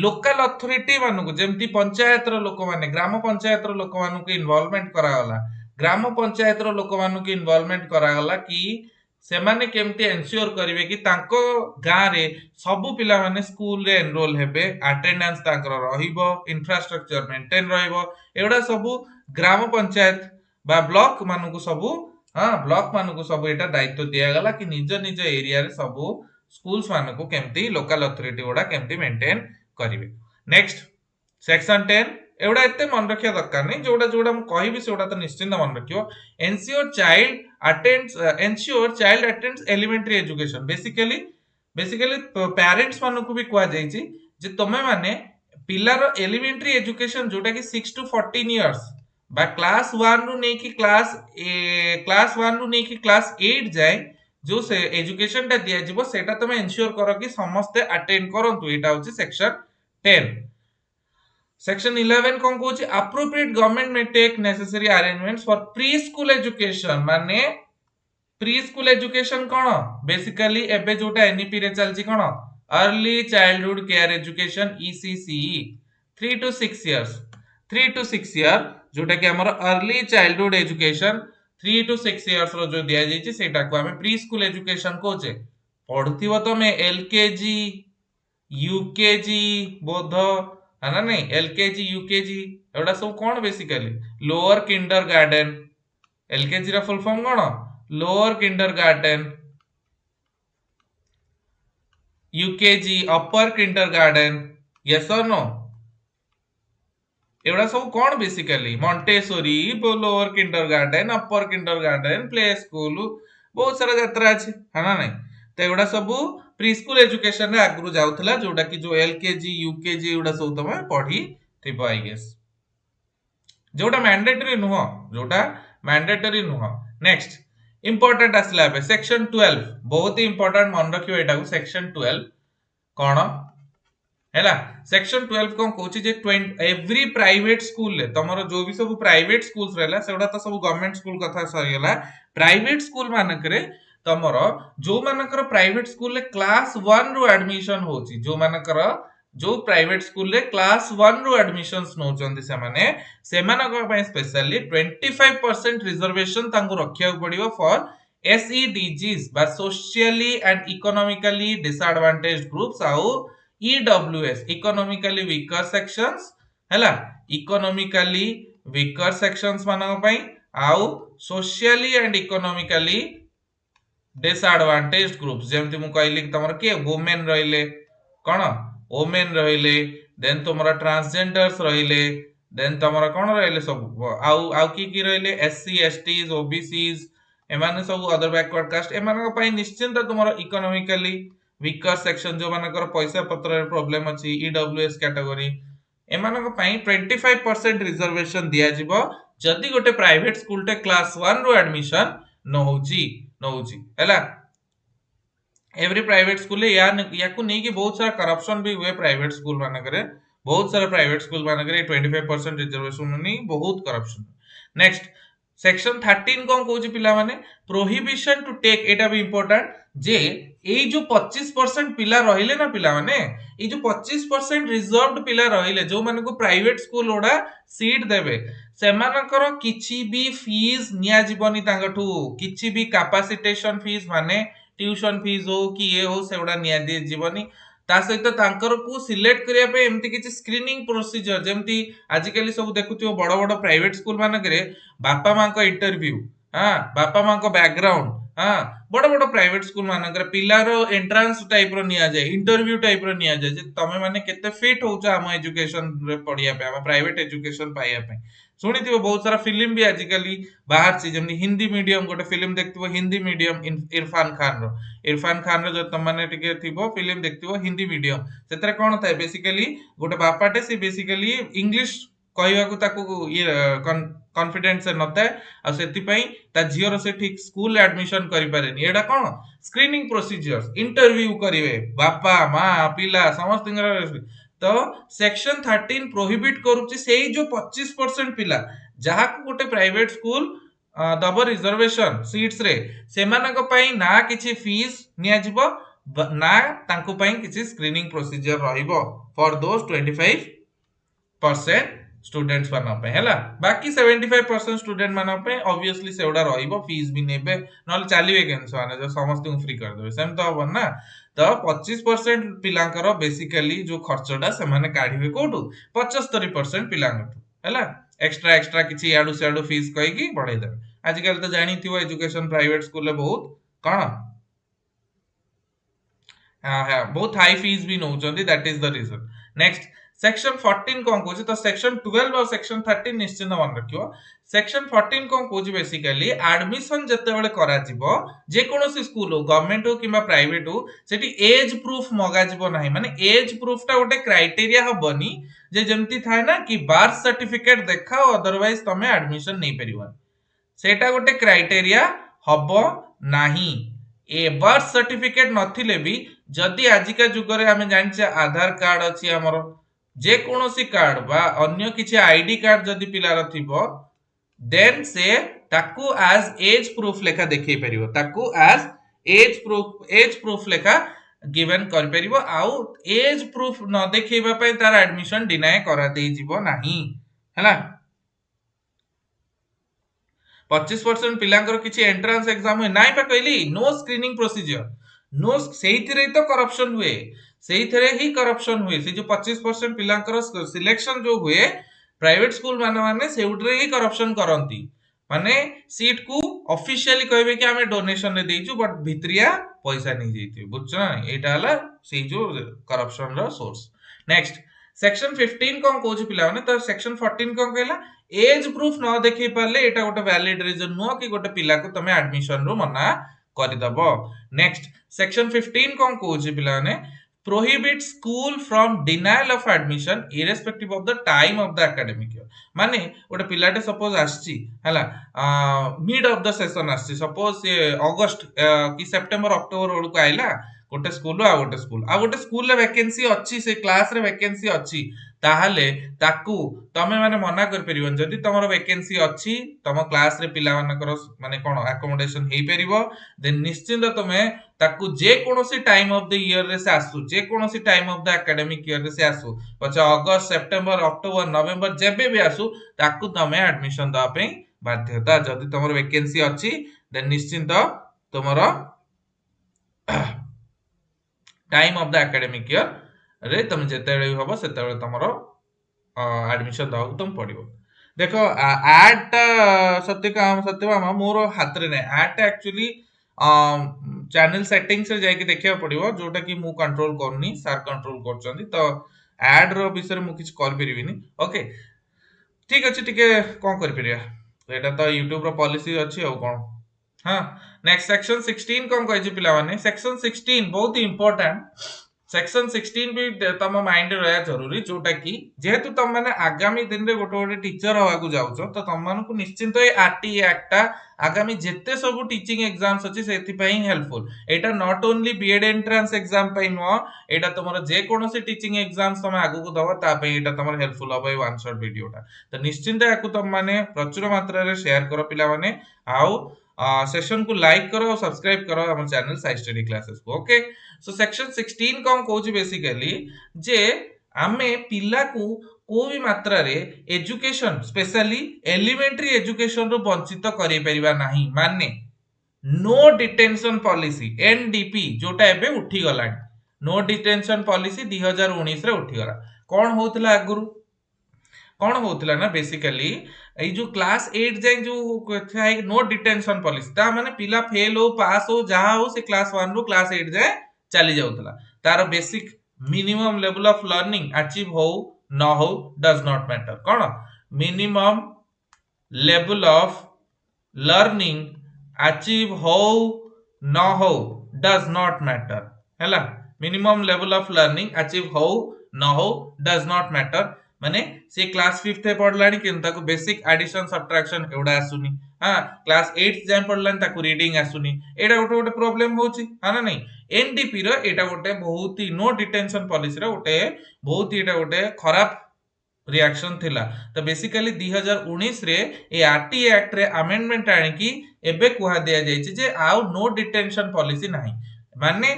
लोकल अथॉरिटी मानु को जेमती पंचायत रो लोक माने ग्राम पंचायत रो लोक मानु को इन्वॉल्वमेंट करा गला, ग्राम पंचायत रो लोक मानु को इन्वॉल्वमेंट करा गला कि सेमाने केमती एनश्योर करिवे कि तांको गाँ रे सबु पिला माने स्कूल रे एनरोल हेबे, अटेंडेंस तांकर रहिबो, इंफ्रास्ट्रक्चर मेंटेन रहिबो, एडा सबु ग्राम पंचायत बा ब्लॉक मानकु सबु, हाँ ब्लॉक मानकु सबु एटा दायित्व दिया गला कि निज निज एरिया रे सबु स्कूल्स मानकु केमती लोकल अथॉरिटी गुडा केमती मेंटेन करिवे। नेक्स्ट सेक्शन 10 एवढा एते मन रखिया दरकार नहीं, जोड़ा जोड़ा मु कहिबी सेवडा तो निश्चिंत मन रखियो। Ensure child attends elementary education. Basically parents मानकु भी कुआ जाईची जे तमे माने पिलार एलिमेंटरी एजुकेशन जोटा कि 6 टू 14 इयर्स बा क्लास 1 रु नेकी क्लास 1 रु नेकी क्लास 8 जाए जो से एजुकेशन टा दिया जिवो सेटा तमे एंश्योर करो कि समस्त अटेंड करंतु। एटा होची सेक्शन 10। सेक्शन 11 कौन कहूची appropriate government may take necessary arrangements for pre school education. माने प्री स्कूल एजुकेशन कौन बेसिकली एबे जोटा एनईपी रे चलची कौन early childhood care education ECCE 3 to 6 years 3 to 6 year जोटा कि हमर early childhood education 3 to 6 years रो जो दिया जाईची सेटा को हमें प्री स्कूल एजुकेशन कहूचे। पढ़थिबो तमे एलकेजी यूकेजी बोध है ना नहीं एलकेजी यूकेजी एवडा सब कौन basically lower kindergarten. LKG रा फुल फॉर्म कौन lower kindergarten, UKG upper kindergarten, yes और नो एवडा सब कौन basically Montessori lower kindergarten upper kindergarten play school बहुत सारा यात्रा अछि है ना नहीं। तो एवडा सब प्री स्कूल एजुकेशन रे आगु जाउथला जोटा कि जो एलकेजी यूकेजी एवडा सब तमे पढ़ी थिबो आई गेस जोटा मैंडेटरी नुह जोटा मैंडेटरी नुह। नेक्स्ट इंपोर्टेंट आसला बे सेक्शन 12 बहुत ही इंपोर्टेंट मन रखियो एटा को सेक्शन 12 कोन हैला। सेक्शन 12 कोन कहूची जे एवरी प्राइवेट स्कूल ले तमरो जो भी सब प्राइवेट स्कूल्स रहला सेडा तो सब गवर्नमेंट स्कूल कथा सरीला। प्राइवेट स्कूल मानकरे तमरो जो मानकर प्राइवेट स्कूल ले क्लास 1 रु एडमिशन होची जो मानकर जो प्राइवेट स्कूल ले क्लास 1 रु एडमिशंस नोचंदी सेमानक पय स्पेशली 25% रिजर्वेशन तांको रखिया पड़ियो फॉर एसईडीजीज बा socially and economically disadvantaged groups आउ ईडब्ल्यूएस इकोनॉमिकली वीकर सेक्शंस हैला इकोनॉमिकली वीकर सेक्शंस मानक पय आउ socially and economically disadvantaged groups जेमति मु कहली तमर के वुमेन रहिले कोन वुमेन रहिले देन तमरा ट्रांसजेंडर्स रहिले देन तमरा कोन रहिले सब आउ की रहिले एससी एसटीज ओबीसीज एमाने सब अदर बैकवर्ड कास्ट एमानक पय निश्चिंत तमरा इकोनॉमिकली वीकर सेक्शन जो मानकर पैसा पत्र प्रॉब्लम अछि ईडब्ल्यूएस कैटेगरी एमानक पय 25% रिजर्वेशन दिया जिवो जदी गोटे प्राइवेट स्कूल टे क्लास 1 रो एडमिशन न होची हैला। एवरी प्राइवेट स्कूल या को नहीं कि बहुत सारा करप्शन भी हुए प्राइवेट स्कूल मानकरे बहुत सारा प्राइवेट स्कूल मानकरे 25% रिजर्वेशन नहीं बहुत करप्शन। नेक्स्ट सेक्शन 13 कोन कहूची पिला माने प्रोहिबिशन टू टेक एटा भी इंपोर्टेंट जे एई जो 25% पिला रहिले ना पिला माने एई जो 25% रिजर्व्ड पिला रहिले जो माने को प्राइवेट स्कूल ओडा सीट देबे सेमानकर किछि भी फीस निया जीवनी तांगठू किछि भी कैपेसिटेशन फीस माने ट्यूशन फीस हो कि ये हो सेवडा निया दे जीवनी ता सहित तांकर को सिलेक्ट करिया पे एमती किछि स्क्रीनिंग प्रोसीजर जेमती आजिकली सब देखुथियो बड़ बड़ प्राइवेट स्कूल मानकरे बापा मां को इंटरव्यू हां बापा मां को बैकग्राउंड हां बड़ बड़ प्राइवेट स्कूल मानकरे पिलार एंट्रेंस टाइप रो निया जाय इंटरव्यू टाइप रो निया जाय जे तमे माने केते फिट होचा हम एजुकेशन रे पढिया पे हम प्राइवेट एजुकेशन पाइया पे सुनिथिबो बहुत सारा फिल्म भी आजिकली बाहर से जेमनी हिंदी मीडियम गोटे फिल्म देखथिबो हिंदी मीडियम इरफान खान रो जो तमने टिके थिबो फिल्म देखथिबो हिंदी मीडियम सेतरे कोन थाए बेसिकली गोटे बापाटे से बेसिकली इंग्लिश कहवा को ताको ये कॉन्फिडेंस नथाए आ सेति पई ता जियो से ठीक स्कूल एडमिशन करि पारेनी एडा कोन स्क्रीनिंग प्रोसीजर्स इंटरव्यू करिवे बापा मां पिला समस्त तो सेक्शन 13 प्रोहिबिट करूची सेई जो 25% पिला जहा को गोटे प्राइवेट स्कूल दब रिजर्वेशन सीट्स रे सेमानक पई ना किछि फीस निया जिवो ना तांको पई किछि स्क्रीनिंग प्रोसीजर रहिबो फॉर दोस 25% स्टूडेंट्स मान पे हैला बाकी 75% स्टूडेंट मान पे ऑब्वियसली सेउडा रहइबो फीस भी नेबे नल चलिबे केन माने जो समस्त को फ्री कर देबे सेम तो हबन ना तो 25% पिलांकर बेसिकली जो खर्चटा से माने काढिबे कोठू 75% पिलांकठू हैला एक्स्ट्रा एक्स्ट्रा किछि याडू सेडू फीस कहि की बढ़ाई देबे आजकल तो जानी थिवो एजुकेशन प्राइवेट स्कूल ले बहुत कण हाँ हाँ बहुत हाई फीस भी नौचंदी that is the reason next section 14 कौन कहूची तो सेक्शन 12 और सेक्शन 13 निश्चित मन रखियो सेक्शन 14 कौन कहूची बेसिकली एडमिशन जतेबेले करा जिवो जे कोनोसी स्कूल हो गवर्नमेंट हो किबा प्राइवेट हो सेठी एज प्रूफ मगा जिवो नाही माने एज प्रूफ टा गोटे क्राइटेरिया हबनी जे जेमती थाए ना कि बर्थ सर्टिफिकेट देखाओ अदरवाइज तमे एडमिशन नै परिबो सेटा गोटे क्राइटेरिया हबो नाही ए बर्थ सर्टिफिकेट नथिले भी जदि आजिका जुगरे आमे जानिचे आधार कार्ड अछि हमर जे कोनोसी कार्ड बा अन्य किछि आईडी कार्ड जदि पिलार थिबो देन से ताकू एज एज प्रूफ लेखा देखै परिबो ताकू एज एज प्रूफ लेखा गिवन कर परिबो आउ एज प्रूफ न देखैबा पय तार एडमिशन डिनाय करा देई जिवो नाही हला 25% पिलांकर किछि एंट्रेंस एग्जाम हुए नाइ पा कहली नो स्क्रीनिंग प्रोसीजर नो सेइथिरे तो करप्शन हुए सेइथिरे ही करप्शन हुए से जो 25% पिलांकर सिलेक्शन जो हुए प्राइवेट स्कूल माने सेउटरे ही करप्शन करंती माने सीट को ऑफिशियली कहबे कि हमें डोनेशन रे देइछु बट भित्रिया पैसा नहीं जैतिबे बुझछ ना एटा हला से जो करप्शन रो सोर्स नेक्स्ट सेक्शन 15 कोन कोच पिला माने तो सेक्शन 14 कोन कहला एज प्रूफ न देखै पाले एटा गोटे वैलिड रीजन नो कि गोटे पिला को तमे एडमिशन रो मना करि दबो नेक्स्ट सेक्शन 15 कोन कोच पिला माने prohibit school from denial of admission irrespective of the time of the academic year माने गोटे पिलाटे सपोज आछि हला मिड ऑफ द सेशन आछि सपोज अगस्त कि सितंबर अक्टोबर ओळ को आइला गोटे स्कूल रे वैकेंसी अछि से क्लास रे वैकेंसी अछि ताहाले ताकू तमे माने मना कर परिबन जदि तमरो वैकेंसी अछि तम क्लास रे पिला मानकर माने कोन अकोमोडेशन हेई परिबो देन निश्चित तमे ताकू जे कोनोसी टाइम ऑफ द ईयर रे से आसु जे कोनोसी time of the academic year रे से आसु पछा अगस्त सितंबर अक्टोबर नवंबर जेबे भी आसु ताकू तमे एडमिशन दा पे बाध्यता जदि तमरो वैकेंसी अछि देन निश्चित तमरो time of the academic year रे तुम जेतेबेले हबो सेतेबेले तमरो एडमिशन दाउ तुम पडिबो देखो एड सत्यभामा मोर हाथ रे नै एड एक्चुअली चैनल सेटिंग्स रे जाय के देखिया पडिबो जोटा कि मु कंट्रोल करनी सर कंट्रोल करचंदी तो एड रो विषय मु किछ कर परिबिनी ओके ठीक अछि टिके कोन कर परिया एटा तो YouTube रो पॉलिसी अछि औ कोन हां नेक्स्ट सेक्शन 16 कोन कहै छै पिला माने सेक्शन 16 बहुत ही इंपोर्टेंट सेक्शन 16 भी तम माइंड रहया जरूरी जोटा कि जेहेतु तम माने आगामी दिन रे गोटे गोटे टीचर होवा को जाउछो तो तम मान को निश्चित ए RTE एक्ट ता आगामी जेते सब टीचिंग एग्जाम्स अछि सेति पई हेल्पफुल एटा not only BEd entrance exam पई नो एटा तमरो जे कोनोसी टीचिंग एग्जाम्स तम आगु को दबो ता पई एटा तमरो हेल्पफुल होबे वन शॉट वीडियोटा तो निश्चित याकू तम माने प्रचुर मात्रा रे शेयर करो पिला माने आउ सेशन को लाइक करो और सब्सक्राइब करो हमर चैनल साइ स्टडी क्लासेस को ओके सो सेक्शन 16 कोन कहूची बेसिकली जे आमे पिला को भी मात्रा रे एजुकेशन स्पेशली एलिमेंटरी एजुकेशन रो वंचित करि परिबा नाही माने नो डिटेंशन पॉलिसी एनडीपी जोटा एबे उठी गला नो डिटेंशन पॉलिसी 2019 रे उठी गला कोन होतला आगुरु कोन होतला ना बेसिकली ए जो क्लास 8 जाय जो थाय नो डिटेंशन पॉलिसी ता माने पिला फेल हो पास हो जहा हो से क्लास 1 रो क्लास 8 जाय चली जाउतला तार basic minimum level of learning achieve हो न हो does not matter cone minimum level of learning achieve हो न हो डज नॉट मैटर हैला minimum level of learning achieve हो न हो डज नॉट मैटर माने से क्लास 5th पढलानी किन ताको बेसिक एडिशन सब्ट्रैक्शन एवडा आसुनी हां क्लास 8th जाय पढलानी ताको रीडिंग आसुनी एडा गोटे गोटे प्रॉब्लम होची हां ना नहीं एनडीपी रो एटा गोटे बहुत ही नो डिटेंशन पॉलिसी रो गोटे बहुत ही एटा गोटे खराब रिएक्शन थिला तो बेसिकली 2019 रे ए आरटीए एक्ट रे अमेंडमेंट आनी की एबे कुहा दिया जायछि जे आउ नो डिटेंशन पॉलिसी नाही माने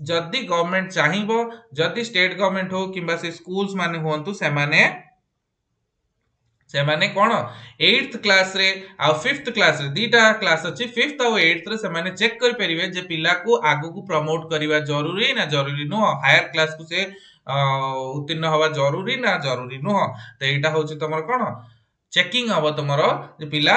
जदी गवर्नमेंट चाहिबो जदी स्टेट गवर्नमेंट हो किबा से स्कूल्स माने होंतु से माने से माने कौन 8th क्लास रे आ 5th क्लास रे दीटा क्लास अछि 5th और 8th रे से माने चेक कर परिवे जे पिला को आगु को प्रमोट करबा जरूरी ना जरूरी नो हायर क्लास को से उत्तीर्ण हवा जरूरी ना जरूरी नो तो एटा होछि तमर कोन चेकिंग हबो तमरो जे पिला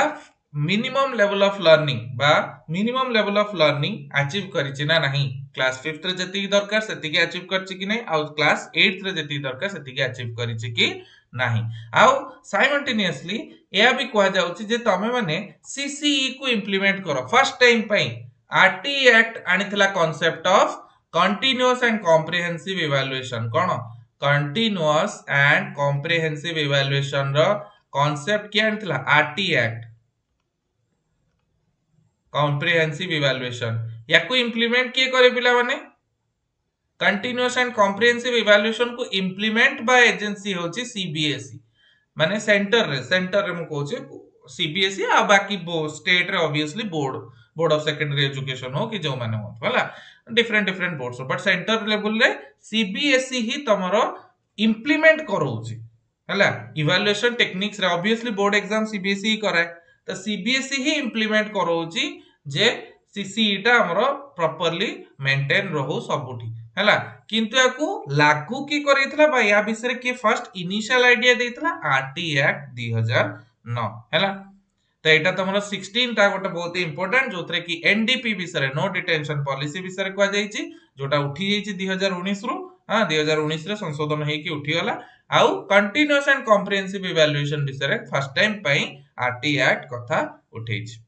मिनिमम लेवल ऑफ लर्निंग बा minimum level of learning achieve करिछि ना नहीं क्लास 5th रे जति दरकार सेति के अचीव करछि कि नै आ क्लास 8th रे जति दरकार सेति के अचीव करिछि कि नाही आउ साइमल्टेनियसली या भी कहा जाउछि जे तमे माने सीसीई को इंप्लीमेंट करो फर्स्ट टाइम पई आरटीई एक्ट आनिथिला concept of continuous and comprehensive evaluation कोन कंटीन्यूअस एंड कॉम्प्रिहेंसिव इवैल्यूएशन रो कांसेप्ट क्या आनिथिला आरटीई एक्ट कॉम्प्रिहेंसिव इवैल्यूएशन याकू इंप्लीमेंट किए करे पिला माने कंटीन्यूअस एंड कॉम्प्रिहेंसिव इवैल्यूएशन को इंप्लीमेंट बाय एजेंसी होची सीबीएसई माने सेंटर रे मु कहूची सीबीएसई आ बाकी स्टेट रे obviously board of secondary education हो कि जो माने हो होला different boards but centre level रे सीबीएसई ही तमरो इंप्लीमेंट करौची होला इवैल्यूएशन टेक्निक्स रे ऑब्वियसली बोर्ड एग्जाम सीबीएसई कराए तो सीबीएसई ही इंप्लीमेंट करौची जे सीसीई टा हमरो प्रॉपर्ली मेंटेन रहू सबुठी हैला किंतु याकू लागू की करितला बा या विषय के फर्स्ट इनिशियल आईडिया देइतला आरटीई एक्ट 2009 हैला तो एटा तमरो 16 टा गोटे बहुत इंपोर्टेंट जोथरे कि एनडीपी विषय नो डिटेंशन पॉलिसी विषय को जाईची जोटा उठी जाईची 2019 रु हां 2019 रे संशोधन हेकी उठी गला आउ कंटीन्यूअस एंड कॉम्प्रिहेंसिव इवैल्यूएशन विषय फर्स्ट टाइम पई आरटीई एक्ट कथा उठेइची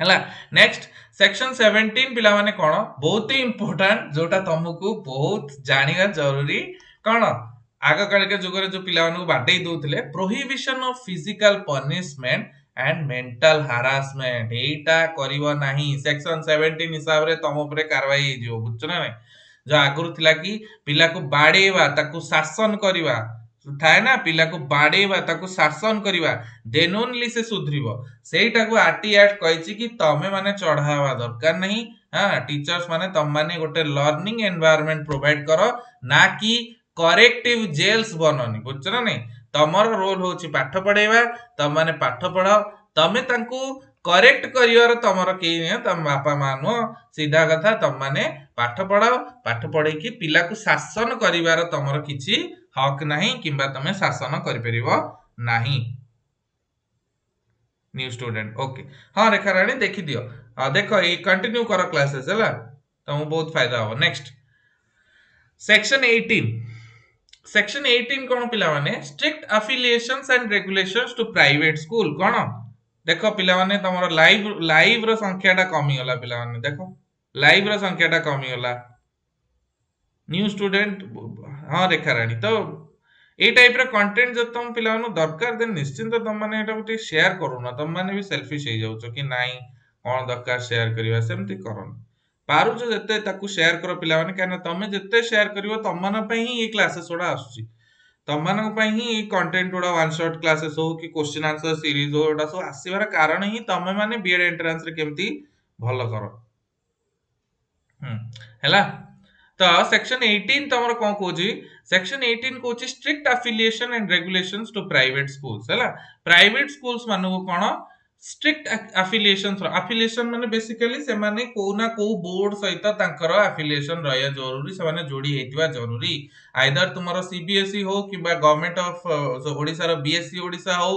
हैला नेक्स्ट सेक्शन 17 पिला माने कोन बहुत ही इंपोर्टेंट जोटा तुमको बहुत जानिगा जरूरी कोन आग काल के जुग रे जो पिला मानु बाटै दोथले prohibition of physical punishment and mental harassment एटा करिवो नाही सेक्शन 17 हिसाब रे तम ऊपर कार्रवाई जो बुझछ ना जो आगुर थिला कि पिला को बाडेवा ताकू शासन करिवा थाए ना पिला को बाडेवा ताकू शासन करिवा देन ओनली से सुधरिबो सेटा को आरटी एक्ट कहिछि कि तमे माने चढ़ावा दरकार नहीं हां टीचर्स माने तम माने गोटे लर्निंग एनवायरनमेंट प्रोवाइड करो ना कि करेक्टिव जेल्स बननी बुझछ ना नहीं तमर रोल होछि पाठ पढाइबा तम माने पाठ पढाओ तमे तांकू करेक्ट करिवार तमर के तम बापा मानो सीधा कथा तम माने पाठ पढाओ पाठ पढै कि पिला को शासन करिवार तमर किछि हक नहीं किंबा तमे शासन करि परिबो नहीं न्यू स्टूडेंट ओके हां रेखा रानी देखि दियो देखो ये कंटिन्यू करो क्लासेस हैला तमो बहुत फायदा हो नेक्स्ट सेक्शन 18 कोन पिला माने strict affiliations and regulations to private school कोन देखो पिला माने तमरो लाइव रो संख्याटा कमी होला पिला माने देखो लाइव रो संख्याटा कमी होला न्यू स्टूडेंट हां रेखा रानी तो ए टाइप रो कंटेंट जो तुम पिला मानु दरकार देन निश्चिंत तुम माने एटा गुटे शेयर करू ना तुम माने भी सेल्फिश हे जाउछो कि नाही कोन दरकार शेयर करिवा सेमति करन पारु जो जते ताकू शेयर करो पिला माने काना तमे जते शेयर करिवो तम मान पई ही ए क्लासेस ओडा आसुची तम मान पई ही ए कंटेंट ओडा वन शॉट क्लासेस हो कि क्वेश्चन आंसर सीरीज हो ओडा सब आसीबार कारण ही तमे माने बीएड एंट्रेंस रे केमती भलो करो हैला तो सेक्शन 18 तमरो कोन कोजी सेक्शन 18 कोची strict affiliation and regulations to private schools हैला प्राइवेट स्कूल्स मानु कोन स्ट्रिक्ट अफिलिएशन माने बेसिकली से माने को ना को बोर्ड सहित तांकर अफिलिएशन रहया जरूरी से माने जोड़ी हेतिबा जरूरी आइदर तुमरो सीबीएसई हो किबा गवर्नमेंट ऑफ ओडिसा रो बीएसई ओडिसा हो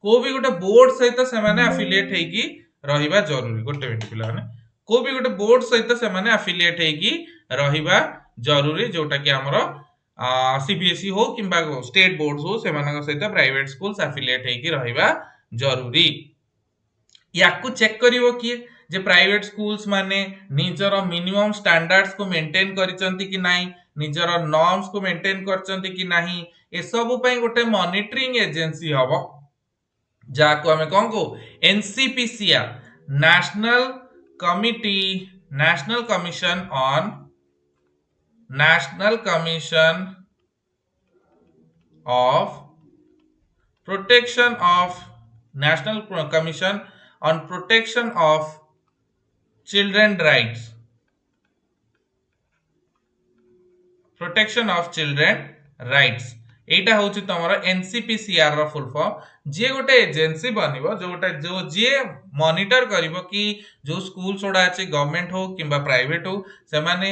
को भी गोटे बोर्ड सहित से माने अफिलिएट हेकी रहिबा जरूरी गोटे मिनिट पिला माने को भी गोटे बोर्ड सहित से माने अफिलिएट हेकी रहिबा जरूरी जोटा कि हमरो सीबीएसई हो किबा स्टेट बोर्ड्स हो से मानक सहित प्राइवेट स्कूल्स अफिलिएट हेकी रहिबा जरूरी याकू चेक करिवो कि जे प्राइवेट स्कूल्स माने निजर मिनिमम स्टैंडर्ड्स को मेंटेन करिसंती कि नाही निजर नॉर्म्स को मेंटेन करचंती कि नाही ए सब पई गोटे मॉनिटरिंग एजेंसी हबो जाको हमें कोन को NCPCR national commission on protection of children rights এইটা হচ্ছে তোমার এনসিপিসিআর ର ফুল ফর্ম। যে গোটে এজেন্সি বনিବ जो जे मॉनिटर करिवो कि जो स्कूल्स गुड़ा अछि गवर्नमेंट हो किंबा प्राइवेट हो से माने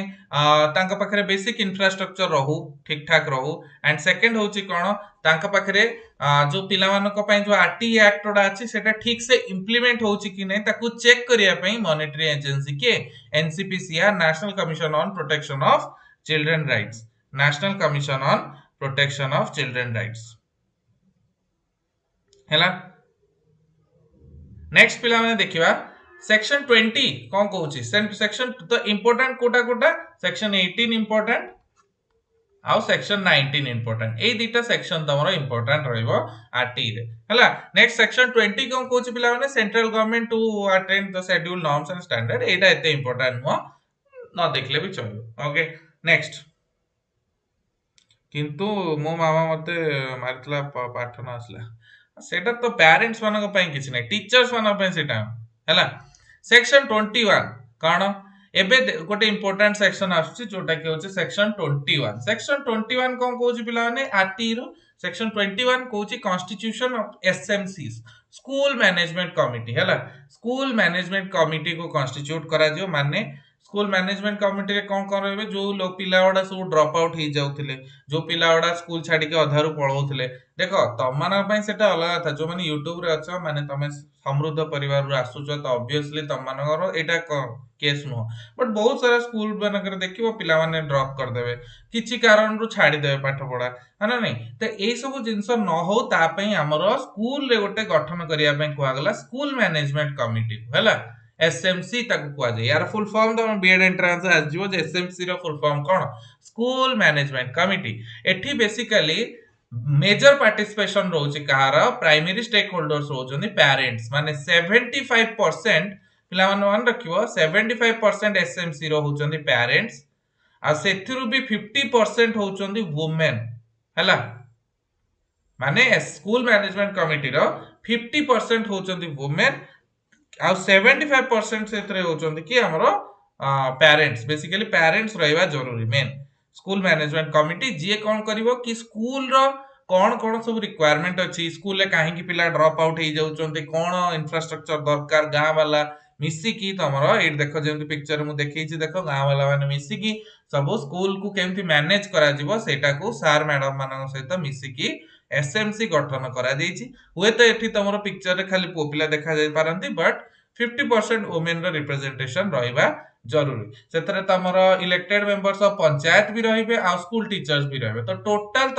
तांका पाखरे बेसिक इंफ्रास्ट्रक्चर रहू ठीक ठाक रहू। एंड सेकंड होची कोन तांका पाखरे जो पिला मानक पई जो आरटीई एक्ट गुड़ा अछि सेटा ठीक से इंप्लीमेंट होची कि नै ताकू चेक करिया पई मॉनिटरिंग एजेंसी के NCPCR national commission on protection of children rights, national commission on protection of children rights हैला। नेक्स्ट पिला माने देखिबा सेक्शन 20 कोन कहूची सेक्शन तो इंपोर्टेंट कोटा कोटा सेक्शन 18 इंपोर्टेंट आउ सेक्शन 19 इंपोर्टेंट ए दुटा सेक्शन तमरो इंपोर्टेंट रहइबो आरटी रे हैला। नेक्स्ट सेक्शन 20 कोन कहूची पिला माने central government to attend the schedule norms and standard एटा एते इंपोर्टेंट हो न देखले भी चलियो। ओके नेक्स्ट किंतु मो मामा मते मारतला पाठ न आसला सेटा तो पेरेंट्स मानक पई किछ नै टीचर्स मानक पई सेटा हैला। सेक्शन 21 काण एबे गोटे इंपोर्टेंट सेक्शन आछी जोटा कि होचे सेक्शन 21। सेक्शन 21 कोन कहूची पिला माने आरटी रो सेक्शन 21 कहूची constitution of SMC school management committee हैला। स्कूल मैनेजमेंट कमिटी को कॉन्स्टिट्यूट करा जो माने स्कूल मैनेजमेंट कमिटी रे कोन कोन रहबे जो लोग पिला वाडा सब ड्रॉप आउट ही जाउथिले जो पिला वाडा स्कूल छाडी के अधारु पळौथिले देखो तम मानक पई सेटा अलग था जो माने यूट्यूब रे अछ माने तमे समृद्ध परिवार रो आसुच तो ऑब्वियसली तम मानकर एटा केस नो बट बहुत सारा स्कूल मानकर देखिबो पिला माने ड्रॉप कर देबे किछि कारण रो छाडी देबे पाठ पढा हाना नै त एई सब जिंस न हो ता पई हमरो स्कूल रे गोटे गठन करिया पई कुआ गला स्कूल मैनेजमेंट कमिटी हैला एसएमसी ताकू कुआ जाय यार फुल फॉर्म तो बीएड एंट्रेंस आ जिवो जे एसएमसी रो फुल फॉर्म कोन स्कूल मैनेजमेंट कमिटी। एठी बेसिकली मेजर पार्टिसिपेशन रोची कहार प्राइमरी स्टेक होल्डर्स होचोनी पेरेंट्स माने 75% पिला मन मान रखिबो 75% एसएमसी रो होचोनी पेरेंट्स आ सेथिरु भी 50% होचोनी वुमेन हैला माने स्कूल मैनेजमेंट कमिटी रो 50% होचोनी वुमेन आ 75% सेतरे होचोनी कि हमरो पेरेंट्स बेसिकली पेरेंट्स रहइबा जरूरी मेन स्कूल मैनेजमेंट कमिटी जे कोन करिवो कि स्कूल रो कोन कोन सब रिक्वायरमेंट अछि स्कूल ले काहे कि पिला ड्रॉप आउट हे जाउचोंते कोन इंफ्रास्ट्रक्चर दरकार गां वाला मिसी की तमरो ए देखो जेंति पिक्चर मु देखै छी देखो गां वाला माने मिसी की सब स्कूल को केमति मैनेज करा जिवो सेटा को सर मैडम मानन सहित मिसी की एसएमसी गठन करा देछि हुए तो एठी तमरो पिक्चर रे खाली पोपिला देखा जाय पारंती बट 50% वुमेन रो रिप्रेजेंटेशन रहिबा जरूरी सेतरे तमरो इलेक्टेड मेंबर्स ऑफ पंचायत भी रहिबे आ स्कूल टीचर्स भी रहिबे तो टोटल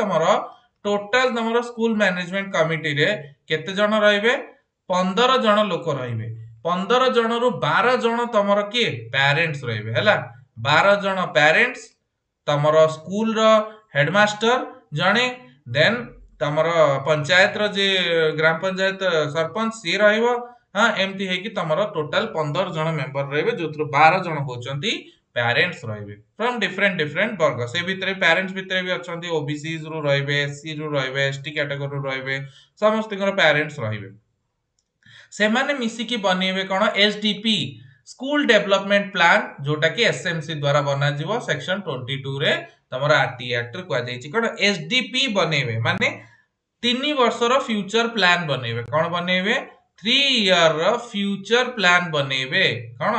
तमरो स्कूल मैनेजमेंट कमिटी रे केते जण रहिबे 15 जण लोक रहिबे 15 जण रु 12 जण तमरो के पेरेंट्स रहिबे हैला 12 जण पेरेंट्स तमरो स्कूल रो हेडमास्टर जणे देन तमरो पंचायत रो जे ग्राम पंचायत सरपंच सी रहिबो हां एमती है कि तमरो टोटल 15 जण मेंबर रहिबे जोथरो 12 जण होचंती पेरेंट्स रहिबे फ्रॉम डिफरेंट वर्ग से भितरे पेरेंट्स भितरे भी अछंती ओबीसी रु रहिबे एससी रु रहिबे एसटी कैटेगरी रु रहिबे समस्त पेरेंट्स रहिबे से माने मिसी की बनेबे कोन एसडीपी स्कूल डेवलपमेंट प्लान जोटा कि एसएमसी द्वारा बना जीवो सेक्शन 22 रे तमरो आरटी एक्ट रे कुआ जायछि कोन एसडीपी बनेबे माने 3 वर्ष रो फ्यूचर प्लान बनेबे कोन बनेबे 3 ईयर रो फ्यूचर प्लान बनेबे कोन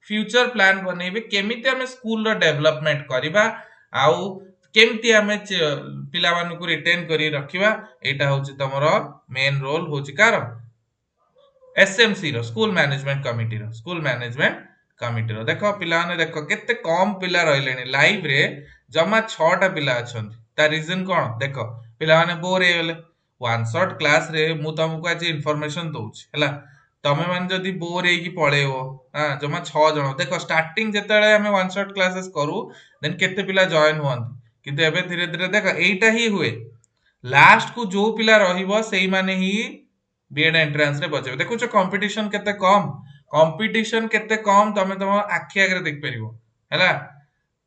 फ्यूचर प्लान बनेबे केमिति हमें स्कूल रो डेवलपमेंट करिबा आउ केमिति हमें पिला मानु को रिटेन करी रखिबा एटा होछि तमरो मेन रोल होछि कार एसएमसी रो स्कूल मैनेजमेंट कमिटी रो देखो पिला ने देखो केते कम पिला रहलेनी लाइव रे जमा 6 टा पिला अछंती ता रीजन कोन देखो पिला माने बोर हे गेले वन शॉट क्लास रे मु तुमको आज इंफॉर्मेशन दोछि हैला तमे मान जदी बोर हे की पळेबो हां जमा 6 जण देखो स्टार्टिंग जेतेले हमें वन शॉट क्लासेस करू देन केते पिला जॉइन होंती किंतु एबे धीरे धीरे देखो एटा ही हुए लास्ट को जो पिला रहिबो सेही माने ही बीएड एंट्रेंस रे बचे देखो कंपटीशन केते कम तमे तम आखि आगे देख परिबो हैला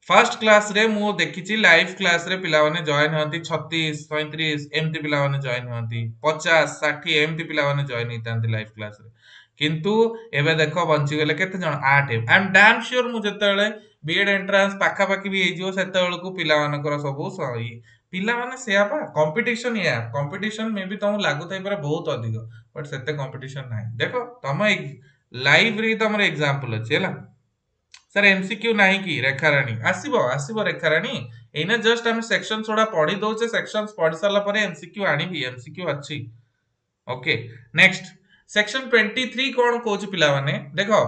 फर्स्ट क्लास रे मु देखिछि लाइव क्लास रे पिला माने जॉइन होंती 36 37 एमती पिला माने जॉइन होंती 50 60 एमती पिला माने जॉइन हितांती लाइव क्लास रे किंतु एबे देखो बंची गेले केते जण 8 आई एम डैम श्योर मु जतेले बीएड एंट्रेंस पाखा पाखी भी हे जिवो सेतेबेल को पिला मानकर सब पिला माने सेया पा कंपटीशन या कंपटीशन मे भी तुम लागू थाई पर बहुत अधिक बट सेते कंपटीशन नाही देखो तुम लाइव रे तुम एग्जांपल अछि हला सर एमसीक्यू नाही की रेखाराणी आसीबो आसीबो रेखाराणी एना जस्ट हम सेक्शन थोड़ा पढ़ी दउचे सेक्शंस पढ़ी साला परे एमसीक्यू आनीबी एमसीक्यू अछि ओके नेक्स्ट सेक्शन 23 कौन कौच पिला माने देखो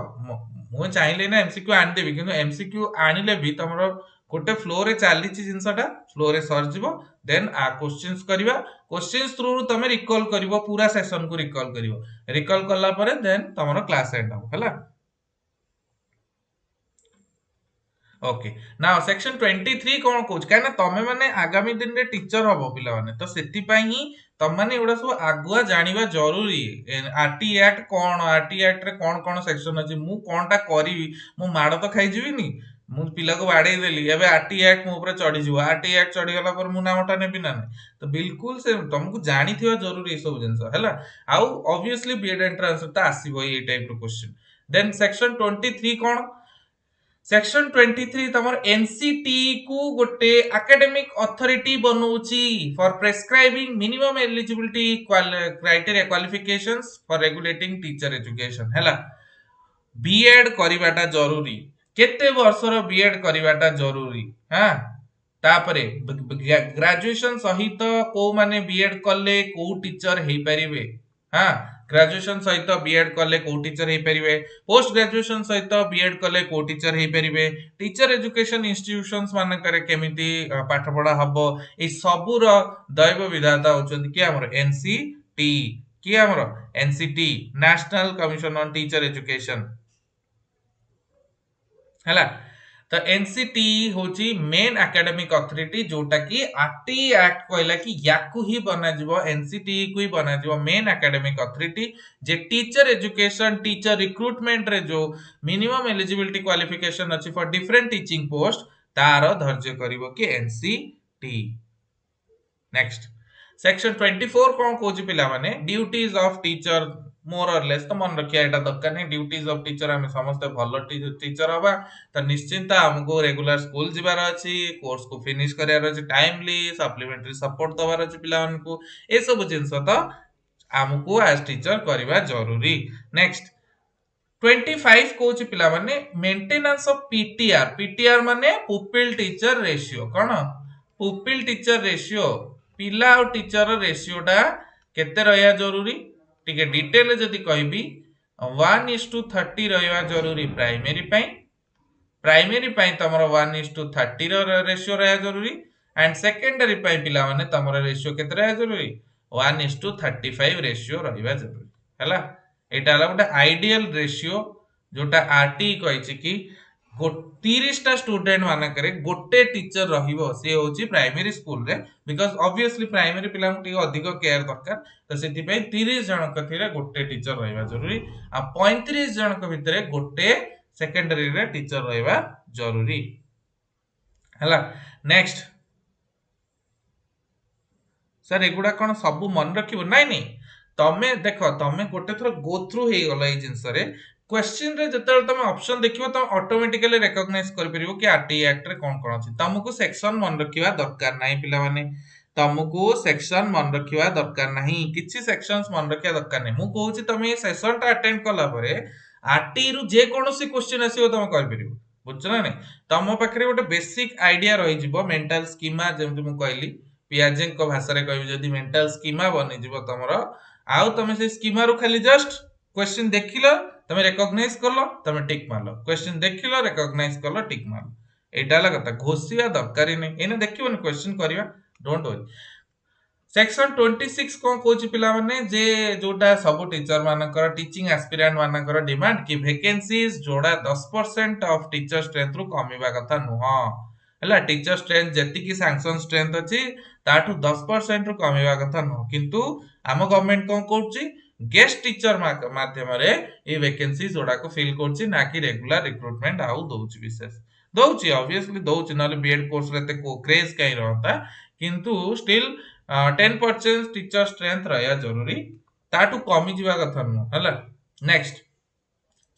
मु चाहिले ना एमसीक्यू आनी देबी किंतु एमसीक्यू आनिले भी तमरो गोटे फ्लो रे चाली छि जिंसटा फ्लो रे सर्च जिवो देन आ क्वेश्चंस करबा क्वेश्चंस थ्रू तमे रिकॉल करबो पूरा सेशन को रिकॉल करबो रिकॉल करला परे देन तमरो क्लास एंड हो हला ओके नाउ सेक्शन 23 कौन कौच कहना तमे माने आगामी दिन रे टीचर हबो पिला माने तो सेति पई ही तम माने एडा सब आगुआ जानिबा जरूरी आरटी एक्ट कौन आरटी एक्ट रे कौन कौन सेक्शन अछि मु कोनटा करिवि मु माड़ तो खाइ जिविनी मु पिला को बाडे देली एबे आरटी एक्ट मु ऊपर चढ़ी जिवो आरटी एक्ट चढ़ी गला पर मु नामटा नेबी ना नहीं तो बिल्कुल से तुमको जानी थिबा जरूरी सब जिंस हैला आउ ऑब्वियसली बीएड एंट्रेंस तो आसीबो ए टाइप रो क्वेश्चन देन सेक्शन 23 कौन सेक्शन 23 तमर एनसीटी को गोटे एकेडमिक अथॉरिटी बनौची for prescribing minimum eligibility criteria qualifications for regulating teacher education हैला बीएड करिवाटा जरूरी केते वर्षर बीएड करिवाटा जरूरी हां तापरे ग्रेजुएशन सहित को माने बीएड कले को टीचर हेई परिबे हां ग्रेजुएशन सहित बीएड कले को टीचर हेई परिबे पोस्ट ग्रेजुएशन सहित बीएड कले को टीचर हेई परिबे टीचर एजुकेशन इंस्टीट्यूशंस मान करे केमिति पाठ पढ़ा हबो ए सबुर दैव विधाता होचंदी कि हमर एनसीटी कि हमर NCT national commission on teacher education हैला तो एनसीटी होची मेन एकेडमिक अथॉरिटी जोटा कि आरटीई एक्ट कहला कि याकू ही बना जिवो एनसीटी को ही बना जिवो मेन एकेडमिक अथॉरिटी जे टीचर एजुकेशन टीचर रिक्रूटमेंट रे जो मिनिमम एलिजिबिलिटी क्वालिफिकेशन अछि फॉर डिफरेंट टीचिंग पोस्ट तार धैर्य करिवो कि एनसीटी नेक्स्ट सेक्शन 24 कौन कौच पिला माने ड्यूटीज ऑफ टीचर मोर और लेस तो मन रखिया एटा दरकार नहीं ड्यूटीज ऑफ टीचर हम समस्त भलो टीचर हवा तो निश्चिंत हमको रेगुलर स्कूल जिबार अछि कोर्स को फिनिश करियार अछि टाइमली सप्लीमेंटरी सपोर्ट दबार अछि पिला मानकू ए सब जिंस तो हमको एज टीचर करबा जरूरी नेक्स्ट 25 कौच पिला माने मेंटेनेंस ऑफ पीटीआर पीटीआर माने पुपिल टीचर रेशियो कौन पुपिल टीचर रेशियो पिला और टीचर रेशियोटा केते रहया जरूरी टिके डिटेल जदी कहबी 1:30 रहया जरूरी प्राइमरी पई तमरो 1:30 रो रेशियो रहया जरूरी एंड सेकेंडरी पई पिला माने तमरो रेशियो केते रहया जरूरी 1:35 रेशियो रहइबा जरूरी हैला एटा हला गोटे आइडियल रेशियो जोटा आरटी कहैछि कि 30 टा स्टूडेंट मानकरे गोटे टीचर रहिबो से होची प्राइमरी स्कूल रे बिकॉज़ ऑब्वियसली प्राइमरी पिला टी अधिक केयर दरकार तो सेति पई 30 जन कथिरे गोटे टीचर रहिबा जरूरी आ 35 जन के भितरे गोटे सेकेंडरी रे टीचर रहिबा जरूरी हला नेक्स्ट सर एगुडा कोन सब मन रखिबो नाही नाही तमे देखो तमे गोटे थरो गो थ्रू हे गलो ए जिंस रे क्वेश्चन रे जतल तमे ऑप्शन देखिबो त ऑटोमेटिकली रिकॉग्नाइज कर परिबो कि आरटी एक्ट रे कोन कोन अछि तमको सेक्शन मन रखिबा दरकार नाही पिला माने तमको सेक्शन मन रखिबा दरकार नाही किछि सेक्शंस मन रखिया दरकार नाही मु कहूची तमे सेशन ता अटेंड कला परे आरटी रु जे कोनोसी क्वेश्चन आसीबो तमे कर परिबो बुझछ ना नाही तम पाखरे गोटे बेसिक आईडिया रहि जिवो मेंटल स्कीमा जेमति मु कहली पियाजेन को भाषा रे कहबी जदी मेंटल स्कीमा बनि जिवो तमरो आउ तमे से स्कीमा रु खाली जस्ट क्वेश्चन देखिलो तमे रिकॉग्नाइज करलो तमे टिक मारलो क्वेश्चन देखिलो रिकॉग्नाइज करलो टिक मारलो एटा ला कथा घोसिया दरकारी नै एने देखिबोनी क्वेश्चन करिवा डोंट वरी सेक्शन 26 कोन कोची पिला माने जे जोटा सब टीचर मानकर टीचिंग एस्पिरेंट मानकर डिमांड कि वैकेंसीज जोड़ा 10% ऑफ टीचर स्ट्रेंथ रु कमिबा कथा नुह हला टीचर स्ट्रेंथ जेति की सैंक्शन स्ट्रेंथ अछि ताठू 10% रु कमिबा कथा नुह किंतु आम गवर्नमेंट कोन करछि गेस्ट टीचर माध्यम रे ए वैकेंसी जोड़ा को फिल करछि ना कि रेगुलर रिक्रूटमेंट आउ दोछि विशेष दोछि ऑब्वियसली दोछि नले बीएड कोर्स रे ते को क्रेज काई रहता किंतु स्टिल 10% टीचर स्ट्रेंथ रहया जरूरी ताटू कमी जिबा कथा न हला नेक्स्ट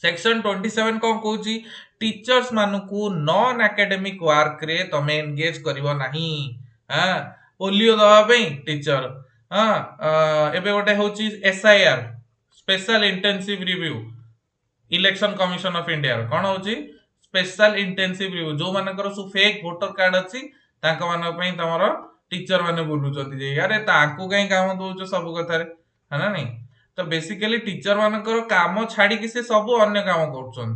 सेक्शन 27 कोन कहूची टीचर्स मानकू नॉन एकेडमिक वर्क रे तमे एंगेज करिवो नाही हां पोलियो दवा टीचर हाँ एबे गोटे होची SIR special intensive review election commission of India कौन होची स्पेशल इंटेंसिव रिव्यू जो मानकर सु फेक वोटर कार्ड अछि तांका मान पई तमरो टीचर माने बोलुचंती जे अरे तांको कहीं काम दोछ सब कथा रे है ना नहीं तो बेसिकली टीचर मानकर काम छाड़ी कि से सब अन्य काम करछन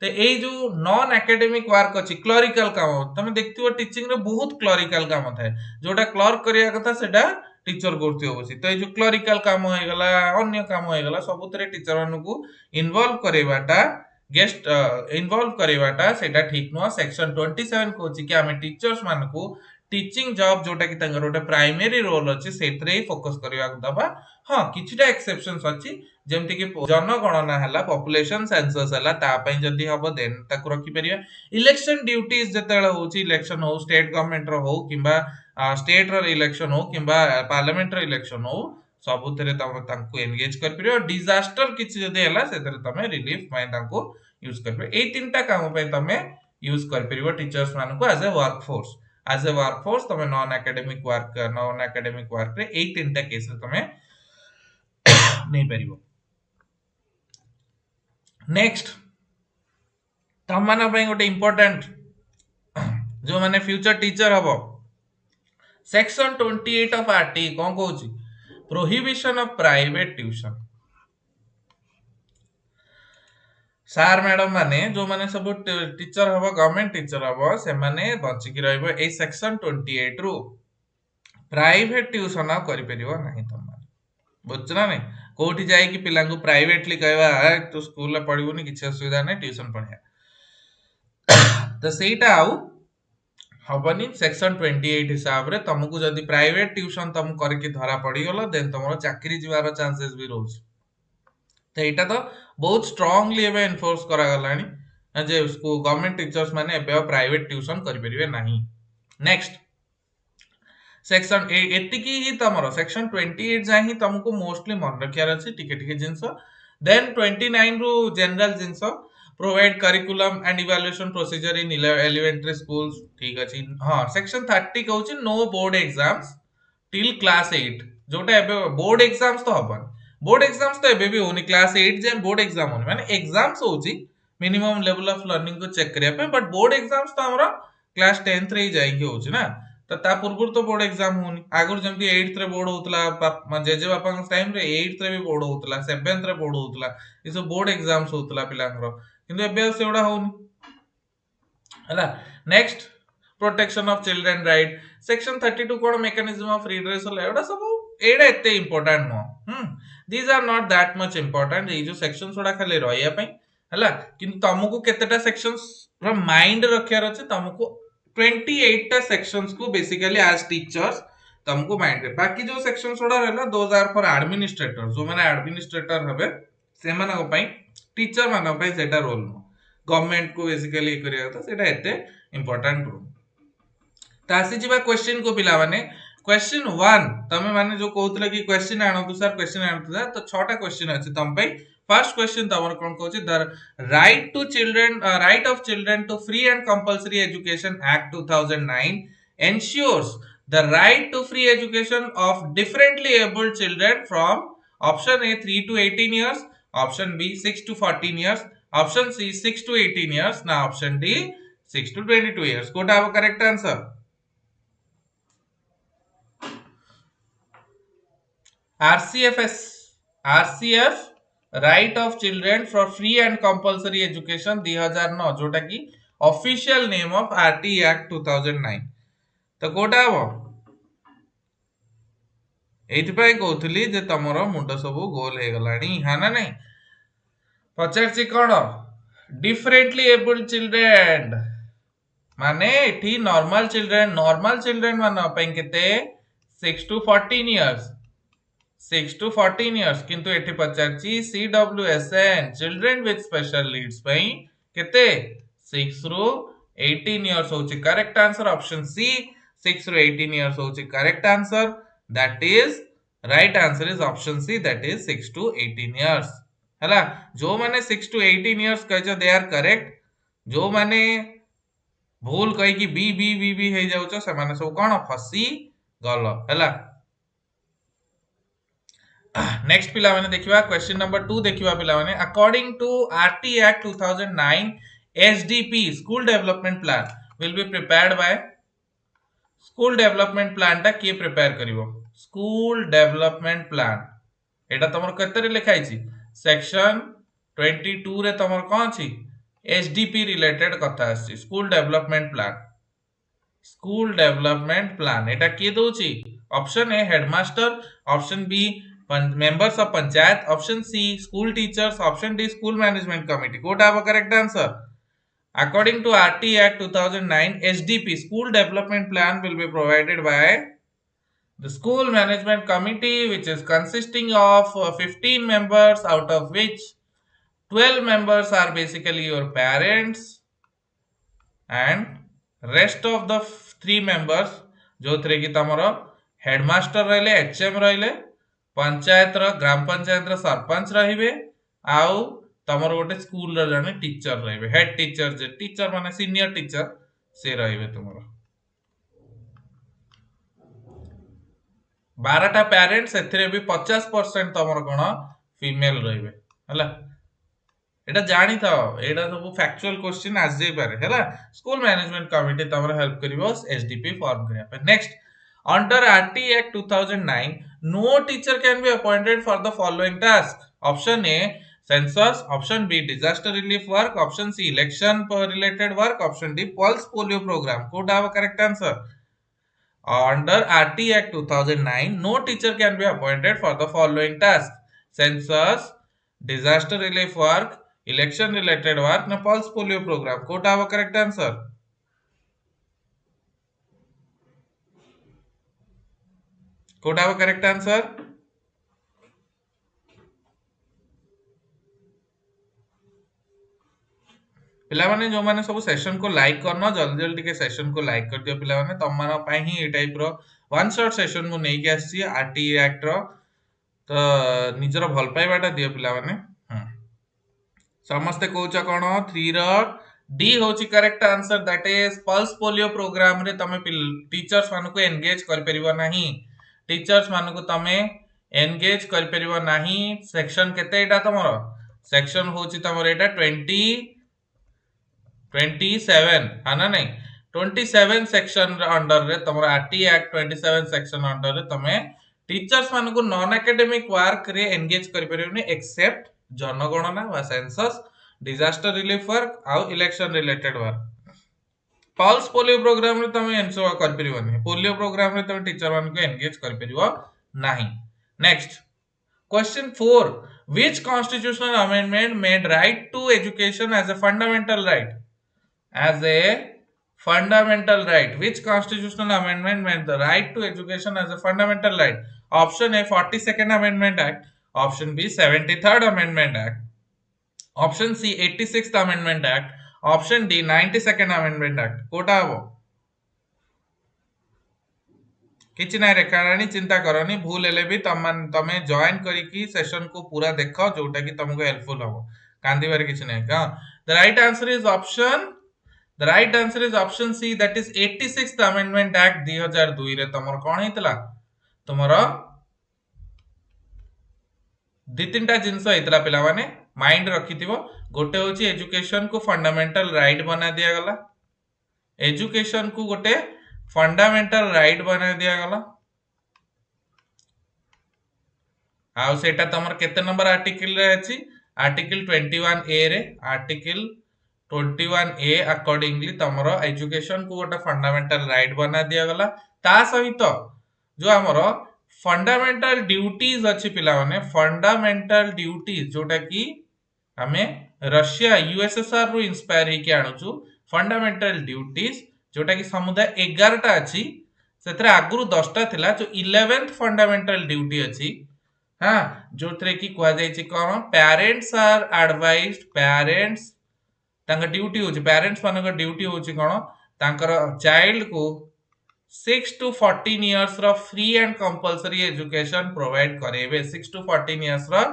तो एई जो नॉन एकेडमिक वर्क अछि क्लरिकल काम तमे देखथिबो टीचिंग रे बहुत क्लरिकल काम थाए जोटा क्लर्क करिया कथा सेटा टीचर करथियो बसी तो ए जो क्लरिकल काम होय गला अन्य काम होय गला सबुतरे टीचर मानकू इन्वॉल्व करेबाटा गेस्ट इन्वॉल्व करेबाटा सेटा ठीक नुआ सेक्शन 27 कहछि कि आमे टीचर्स मानकू टीचिंग जॉब जोटा कि तांगर गोटे प्राइमरी रोल अछि सेतरे फोकस करिया दबा हां किछटा एक्सेप्शंस अछि जेमति कि जनगणना हला पॉपुलेशन सेंसस हला ता पई जदी हबो देन ताकू रखि परिया इलेक्शन ड्यूटीज जतेला होछि इलेक्शन हो स्टेट गवर्नमेंट रो हो किबा स्टेट रो इलेक्शन हो किबा पार्लियामेंट रो इलेक्शन हो सबुतरे तम तांको एंगेज कर परियो डिजास्टर किछि जदी हला सेतरे तमे रिलीफ पई तांको यूज कर परियो ए तीनटा काम पई तमे यूज कर परियो टीचर्स मानको एज ए वर्क फोर्स तमे नॉन एकेडमिक वर्क रे ए तीनटा केस रे तमे नहीं परिबो नेक्स्ट तम माना पई गोटे इंपोर्टेंट जो माने फ्यूचर टीचर हबो सेक्शन 28 ऑफ आरटी कोन कहूची prohibition of private tuition sir madam माने जो माने सब टीचर हबो गवर्नमेंट टीचर हबो से माने बंची की रहबो ए सेक्शन 28 रु प्राइवेट ट्यूशन आ करि परिबो नाही तम बुझना नहीं कोठी जाई कि पिला को प्राइवेटली कहवा है तो स्कूल में पढ़िबोनी किछ असुविधा नहीं ट्यूशन पढ़िया तो सेटा आउ हबनी सेक्शन 28 हिसाब रे तुमको जदी प्राइवेट ट्यूशन तुम करके धरा पड़ी गलो देन तुमरो चाकरी जीवार चांसेस भी रोज तो एटा तो बहुत स्ट्रांगली एबे एनफोर्स करा गलानी जे उसको गवर्नमेंट टीचर्स माने एबे प्राइवेट ट्यूशन करि परिबे नाही नेक्स्ट सेक्शन एतिकी ही तमरो सेक्शन 28 जा ही तुमको मोस्टली मन रखियार अछि टिके टिके जिंस देन 29 रु जनरल जिंस provide curriculum and evaluation procedure in elementary schools ठीक अछि हां सेक्शन 30 कहउछि no board exams till class 8 जोटा एबे बोर्ड एग्जाम्स तो हबन बोर्ड एग्जाम्स तो एबे भी होनी क्लास 8 जे बोर्ड एग्जाम होनी माने एग्जाम्स होछि मिनिमम लेवल ऑफ लर्निंग को चेक करिया पे बट बोर्ड एग्जाम्स तो हमरा क्लास 10th रे ही जाई होछि ना तो ता पूर्व तो बोर्ड एग्जाम होनी आगुर जमती 8th रे बोर्ड होतला जेजे बापा टाइम रे 8th रे भी बोर्ड होतला 7th रे बोर्ड होतला ई सब बोर्ड एग्जाम्स होतला पिलांगर किंतु एबे सेउडा होनी हला next protection of children right section 32 कोन मेकैनिज्म ऑफ रिड्रेसल एडा सब एडा एते important no these are not that much important ए जो सेक्शन सोडा खाली रहया पई हला किंतु तुमको केतेटा सेक्शंस रो माइंड रखियार अछि तुमको 28 टा सेक्शंस को बेसिकली एज टीचर्स तुमको माइंड रे बाकी जो सेक्शन सोडा रहला 2000 फॉर एडमिनिस्ट्रेटर जो माने एडमिनिस्ट्रेटर हबे से माने को पई टीचर माने पई सेटा रोल नो गवर्नमेंट को बेसिकली करिया था सेटा एते इंपोर्टेंट रोल तासी जिबा क्वेश्चन को पिला माने क्वेश्चन 1 तमे माने जो कहउतले कि क्वेश्चन आनतु सर क्वेश्चन आनतु सर तो 6टा क्वेश्चन अछि तम पई फर्स्ट क्वेश्चन तमर कोन कहउछि the right of children to free and compulsory education act 2009 ensures the right to free education of differently abled children from option A 3 to 18 years option B 6 to 14 years option C 6 to 18 years now option D 6 to 22 years Kota अब correct answer RCF right of children for free and compulsory education 2009 जोटा की official name of RTE Act 2009 तो कोटा हबो एथि पई कहउथली जे तमरो मुंड सब गोल हे गलानी हा ना नहीं पचारची कोन डिफरेंटली एबल्ड चिल्ड्रन माने एठी नॉर्मल चिल्ड्रन माने पई केते 6 to 14 years 6 to 14 years किंतु एठी पचारची CWSN children with special needs पई केते 6 रो 18 years होची करेक्ट आंसर ऑप्शन सी 6 रो 18 years होची correct answer that is right answer is option see that is 6 to 18 years हला जो माने 6 to 18 years कहजो दे आर करेक्ट जो माने भूल कहि कि बी हे जाउछो से माने सब कोन फसी गल हैला। नेक्स्ट पिला माने देखिबा क्वेश्चन नंबर 2 देखिबा पिला माने according to RTE act 2009 SDP school development plan will be prepared by school development plan टा किए प्रिपेयर करिवो स्कूल डेवलपमेंट प्लान एटा तमर केते रे लिखा आइछि सेक्शन 22 रे तमर कोन अछि एसडीपी रिलेटेड कथा आछि school development plan school development plan एटा किए दोछि option A headmaster option B members of panchayat option c school teachers option d school management committee कोटा have a correct answer according to RTE Act 2009 SDP school development plan will be provided by the school management committee which is consisting of 15 members out of which 12 members are basically your parents and rest of the 3 members जो थे कि तमरो headmaster रहिले HM रहिले पंचायत रो ग्राम पंचायत रो सरपंच रहिबे आउ तमरो गोटे school रो जने teacher रहिबे हेड टीचर जे टीचर माने सीनियर टीचर से रहिबे तमरो 12टा पेरेंट्स एथिरे भी 50% तमरो कोन फीमेल रहिबे हला एटा जानी था एटा सब फैक्चुअल क्वेश्चन आज जाई पारे हैला स्कूल मैनेजमेंट कमिटी तमरो हेल्प करिवो एसडीपी फॉर्म करिया पे next under RTE act 2009 no teacher can be appointed for the following task option a census option b disaster relief work option c election related work option d pulse polio program could have a correct answer under RTE Act 2009 no teacher can be appointed for the following task census disaster relief work election related work na pulse polio program could have a correct answer could have a correct answer पिला माने जो माने सब session को like करनो जल्दी जल्दी के सेशन को लाइक कर दियो पिला माने तम मानो पई ही ए टाइप रो वन शॉट सेशन मु नै के आसी आरटीई एक्ट रो तो निजरो भल पाइबाटा दियो पिला माने समस्त कहूच कौन 3 रो डी होची correct answer that is pulse polio program रे तमे टीचर्स मान को एंगेज कर परिबो नाही टीचर्स मान को तमे एंगेज कर परिबो नाही सेक्शन केते एटा तमरो सेक्शन होची तमरो एटा 27 है ना नहीं 27 सेक्शन अंडर रे तमरो आरटी एक्ट 27 सेक्शन अंडर रे तमे टीचर्स मान को नॉन एकेडमिक वर्क रे एंगेज कर परिबो नै एक्सेप्ट जनगणना वा सेंसस डिजास्टर रिलीफ वर्क आउ election related work pulse polio program रे तमे एंसर कर परिबो पोलियो प्रोग्राम रे तमे टीचर मान को एंगेज कर परिबो नाही next question 4 which constitutional amendment made right to education as a fundamental right which constitutional amendment made the right to education as a fundamental right option a 42nd amendment act option b 73rd amendment act option c 86th amendment act option d 92nd amendment act कोटा हबो किछि नै रेखारानी चिंता करनी भूल हेले भी तमे जॉइन करिकी सेशन को पूरा देखो जोटा कि तुमको हेल्पफुल हो कांदीबार किछि नै का the right answer is option see that is 86th amendment act 2002 रे तमर कोन हितला तमरो दी तीनटा जिंस हितला पिला माने माइंड रखिथिबो गोटे होची एजुकेशन को फंडामेंटल राइट बना दिया गला एजुकेशन को गोटे फंडामेंटल राइट बना दिया गला आउ सेटा तमर केते नंबर आर्टिकल रे अछि आर्टिकल 21 ए रे आर्टिकल 21 ए अकॉर्डिंगली तमरो एजुकेशन को गोटे फंडामेंटल राइट बना दिया गला ता सहित जो हमरो फंडामेंटल ड्यूटीज अछि पिला माने फंडामेंटल ड्यूटीज जोटा कि हमें रशिया यूएसएसआर रु इंस्पायर हे के आनुचु फंडामेंटल ड्यूटीज जोटा कि समुदाय 11 टा अछि सेतरे आगुरु 10 टा थिला जो 11th फंडामेंटल ड्यूटी अछि हां जोथरे कि कुआ जाय छि कोन पेरेंट्स आर एडवाइज्ड पेरेंट्स तांका ड्यूटी होछि पेरेंट्स मानक ड्यूटी होछि कोन तांकर चाइल्ड को 6 to 14 years रो free and compulsory education provide करेबे 6 to 14 years रो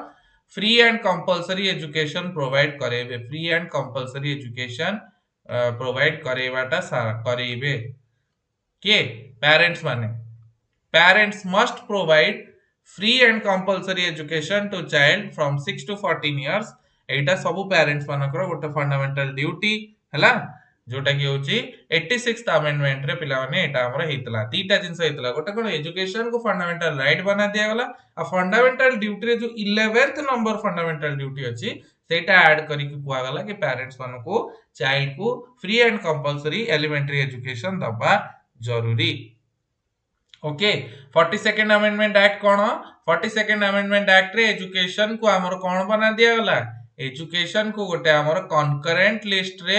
free and compulsory education provide करेबे free and compulsory education provide करेबाटा करेबे के पेरेंट्स माने parents must provide free and compulsory education to child from 6 to 14 years. एटा सब parents मानकर गोटे फंडामेंटल ड्यूटी हैला जोटा कि होची 86th अमेंडमेंट रे पिला माने एटा हमर हेतला तीटा जिंस हेतला गोटे कोन एजुकेशन को फंडामेंटल राइट बना दिया गला आ फंडामेंटल ड्यूटी रे जो 11th नंबर फंडामेंटल ड्यूटी अछि सेटा ऐड करी के कुआ गला कि पेरेंट्स मानको को चाइल्ड को free and compulsory elementary education दबा जरूरी। ओके 42nd अमेंडमेंट एक्ट कौन 42nd अमेंडमेंट एक्ट रे एजुकेशन को हमर कौन बना दिया गला एजुकेशन को गोटे हमर कनकरेंट लिस्ट रे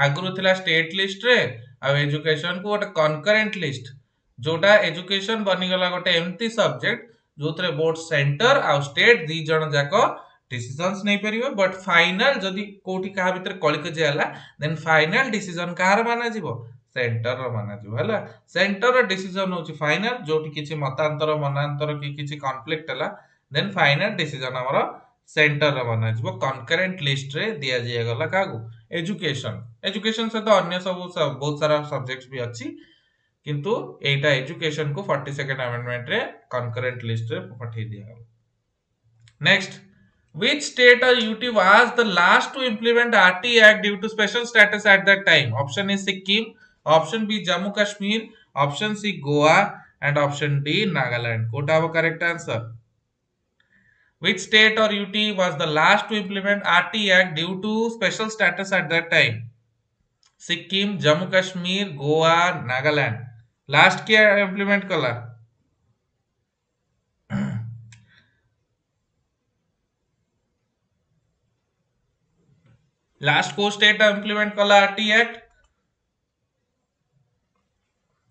आगुरु थिला स्टेट लिस्ट रे आ एजुकेशन को गोटे कनकरेंट लिस्ट जोटा एजुकेशन बनी गला गोटे एम्ति सब्जेक्ट जोतरे बोथ सेंटर आ स्टेट दी जण जाको डिसीजंस नै परिबो बट फाइनल जदी कोठी कहा भीतर कलिक जाला देन फाइनल डिसीजन कहार माना जीवो सेंटर रो माना जीवो हला सेंटर रो डिसीजन होची फाइनल जोटी किछि मतांतर मनांतर कि किछि कॉन्फ्लिक्ट हला देन फाइनल डिसीजन हमरो सेंटर रो माना जीवो कनकरेंट लिस्ट रे दिया जिया गला कागु एजुकेशन एजुकेशन से तो अन्य सब बहुत सारा सब्जेक्ट्स भी अछि किंतु एटा एजुकेशन को 42nd अमेंडमेंट रे कनकरेंट लिस्ट रे पठै दिया गला। Next which state or UT was the last to implement RTE Act due to special status at that time? Option is Sikkim, option B Jammu Kashmir, option C Goa, and option D Nagaland. What are the correct answer? Which state or UT was the last to implement RTE Act due to special status at that time? Sikkim, Jammu Kashmir, Goa, Nagaland. Last क्या implement कला? Last को state implement कला RTE Act?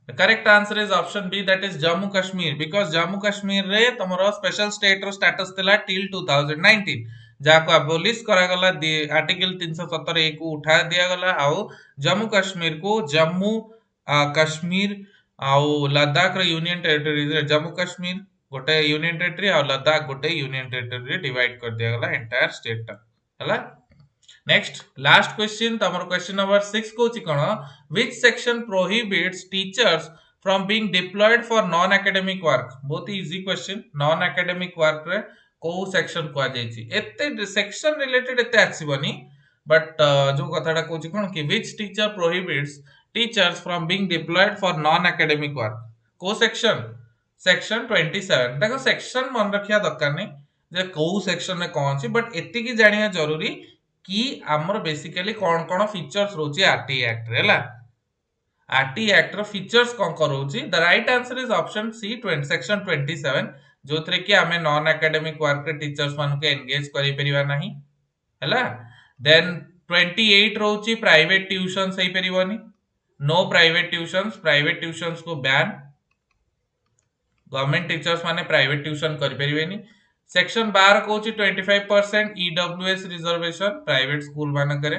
The correct answer is option B, that is Jammu Kashmir, because Jammu Kashmir रे तमरो special state रो status थिला till 2019 जाको abolish करा गला article 317 ए को उठा दिया गला आउ जम्मू कश्मीर को जम्मू कश्मीर आउ लद्दाख रो यूनियन टेरिटरी रे जम्मू कश्मीर गोटे यूनियन टेरिटरी आउ लद्दाख गोटे यूनियन टेरिटरी रे डिवाइड कर दिया गला एंटायर स्टेट टा हला। Next, last question, tamar question number 6 kochi kono which section prohibits teachers from being deployed for non-academic work? Both easy question, non-academic work re ko section ko ajaichi ette section related ette asibani but jo katha ta kochi kono ki which teacher prohibits teachers from being deployed for non-academic work? Ko section section 27 देखो section मन रखिया दरकार नहीं जे को section में कौन सी but एति की जानिया जरूरी कि हमर बेसिकली कोन कोन फीचर्स रोची आरटी एक्ट रेला आरटी एक्ट रो फीचर्स कोन करोची the right answer is option C section 27 जोथरे कि हमें नॉन एकेडमिक वर्क टीचर्स मान के एंगेज करि परिबा नाही हैला देन 28 रोची प्राइवेट ट्यूशन सही परिबोनी नो प्राइवेट ट्यूशंस को बैन गवर्नमेंट टीचर्स माने प्राइवेट ट्यूशन करि परिबेनी सेक्शन 12 कोची 25% ईडब्ल्यूएस रिजर्वेशन प्राइवेट स्कूल मान करे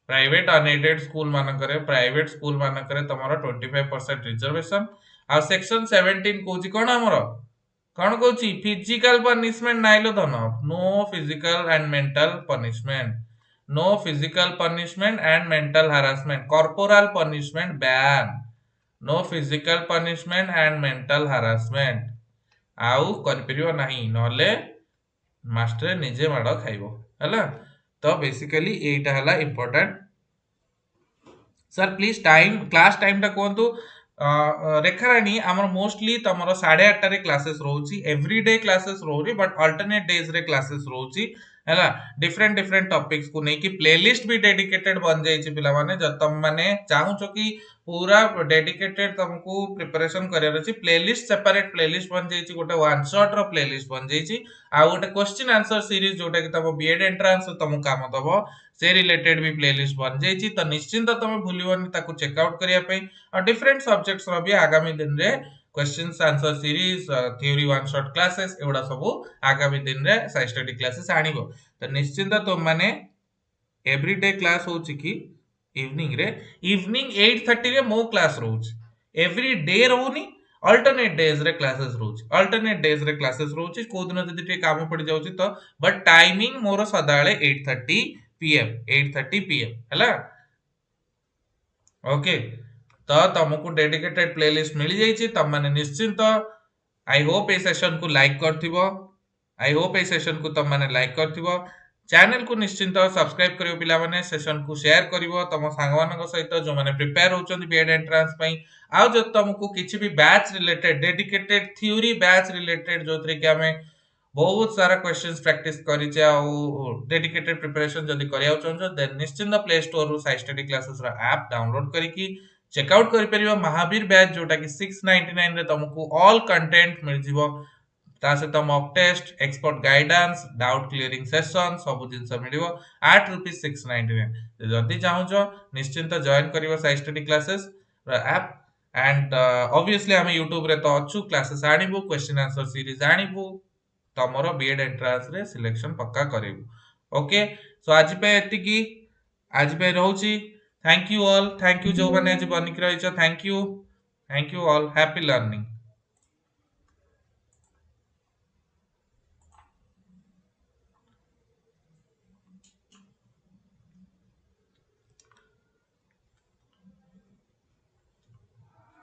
प्राइवेट अनएडेड स्कूल मान करे प्राइवेट स्कूल मान करे तमरो 25% रिजर्वेशन आ सेक्शन 17 कोची कोन हमरो कोन कोची फिजिकल पनिशमेंट नाइलो धन no physical and mental punishment no physical punishment and mental harassment corporal punishment ban no physical punishment and mental harassment आउ कर परियो नाही नले मास्टर निजे माड खाइबो हला तो बेसिकली एटा हला important sir please time class time टा कोंतु रेखारानी हमर मोस्टली तमरो 8:30 रे क्लासेस रहउची एवरीडे क्लासेस रहउरी बट अल्टरनेट डेज रे क्लासेस रहउची हला डिफरेंट टॉपिक्स को नै कि प्लेलिस्ट भी डेडिकेटेड बन जाई छि पिला माने ज तम माने चाहू छ कि पूरा डेडिकेटेड तुमको प्रिपरेशन करियर अछि प्लेलिस्ट सेपरेट प्लेलिस्ट बन जाई छि गोटे वन शॉट रो प्लेलिस्ट बन जाई छि आ गोटे क्वेश्चन आंसर सीरीज जोटा कि तम बीएड एंट्रेंस तुम काम दबो से रिलेटेड भी प्लेलिस्ट बन जाई छि त निश्चिंत तुम भूलिबोनी ताको चेक आउट करिया पे और डिफरेंट सब्जेक्ट्स रो भी आगामी दिन रे questions answer series theory one shot classes एवडा सब आगामी दिन रे साइ स्टडी क्लासेस आनिबो त निश्चिंत तुम माने एवरीडे क्लास होछि कि इवनिंग 8:30 रे मो क्लास रोज एवरी डे रोनी अल्टरनेट डेज रे क्लासेस रोज को दिन जदी टे काम पड़ जाउची तो बट टाइमिंग मोर सदाळे 8:30 पीएम हला ओके तो तुमको डेडिकेटेड प्लेलिस्ट मिल जाइए तुम मैंने निश्चिंत आई होप ए सेशन को लाइक करथिबो आई होप ए सेशन को तुम मैंने लाइक करथिबो चैनल को निश्चिंत सब्सक्राइब करियो पिला माने सेशन को शेयर करिवो तम सांग मानक सहित जो माने प्रिपेयर होचंदी बीएड एंट्रेंस पई आ जो तुमको किछि भी batch related dedicated theory batch related जोथरे कि हमें बहुत सारा क्वेश्चंस प्रैक्टिस करिचे आ डेडिकेटेड प्रिपरेशन जदी करिया चाहछो देन निश्चिंत प्ले स्टोर रो साइ स्टडी क्लासेस रा ऐप डाउनलोड करिकी चेकआउट करि परिबो महावीर बैच जोटा कि 699 रे तुमको ऑल कंटेंट मिल जिवो ता सहित mock test expert guidance doubt clearing session सब जिनस मिलिवो ₹8 699 जदी चाहछो निश्चिंत जॉइन करिवो साइ स्टडी क्लासेस रा ऐप एंड ऑब्वियसली हम यूट्यूब रे तो अच्छू क्लासेस आनिबो क्वेश्चन आंसर सीरीज आनिबो तमरो बीएड एंट्रेंस रे सिलेक्शन पक्का करिवो ओके सो आज पे एतिकी आज पे रहउची thank you all thank you जो माने आज बनिक रहिछ thank you all happy learning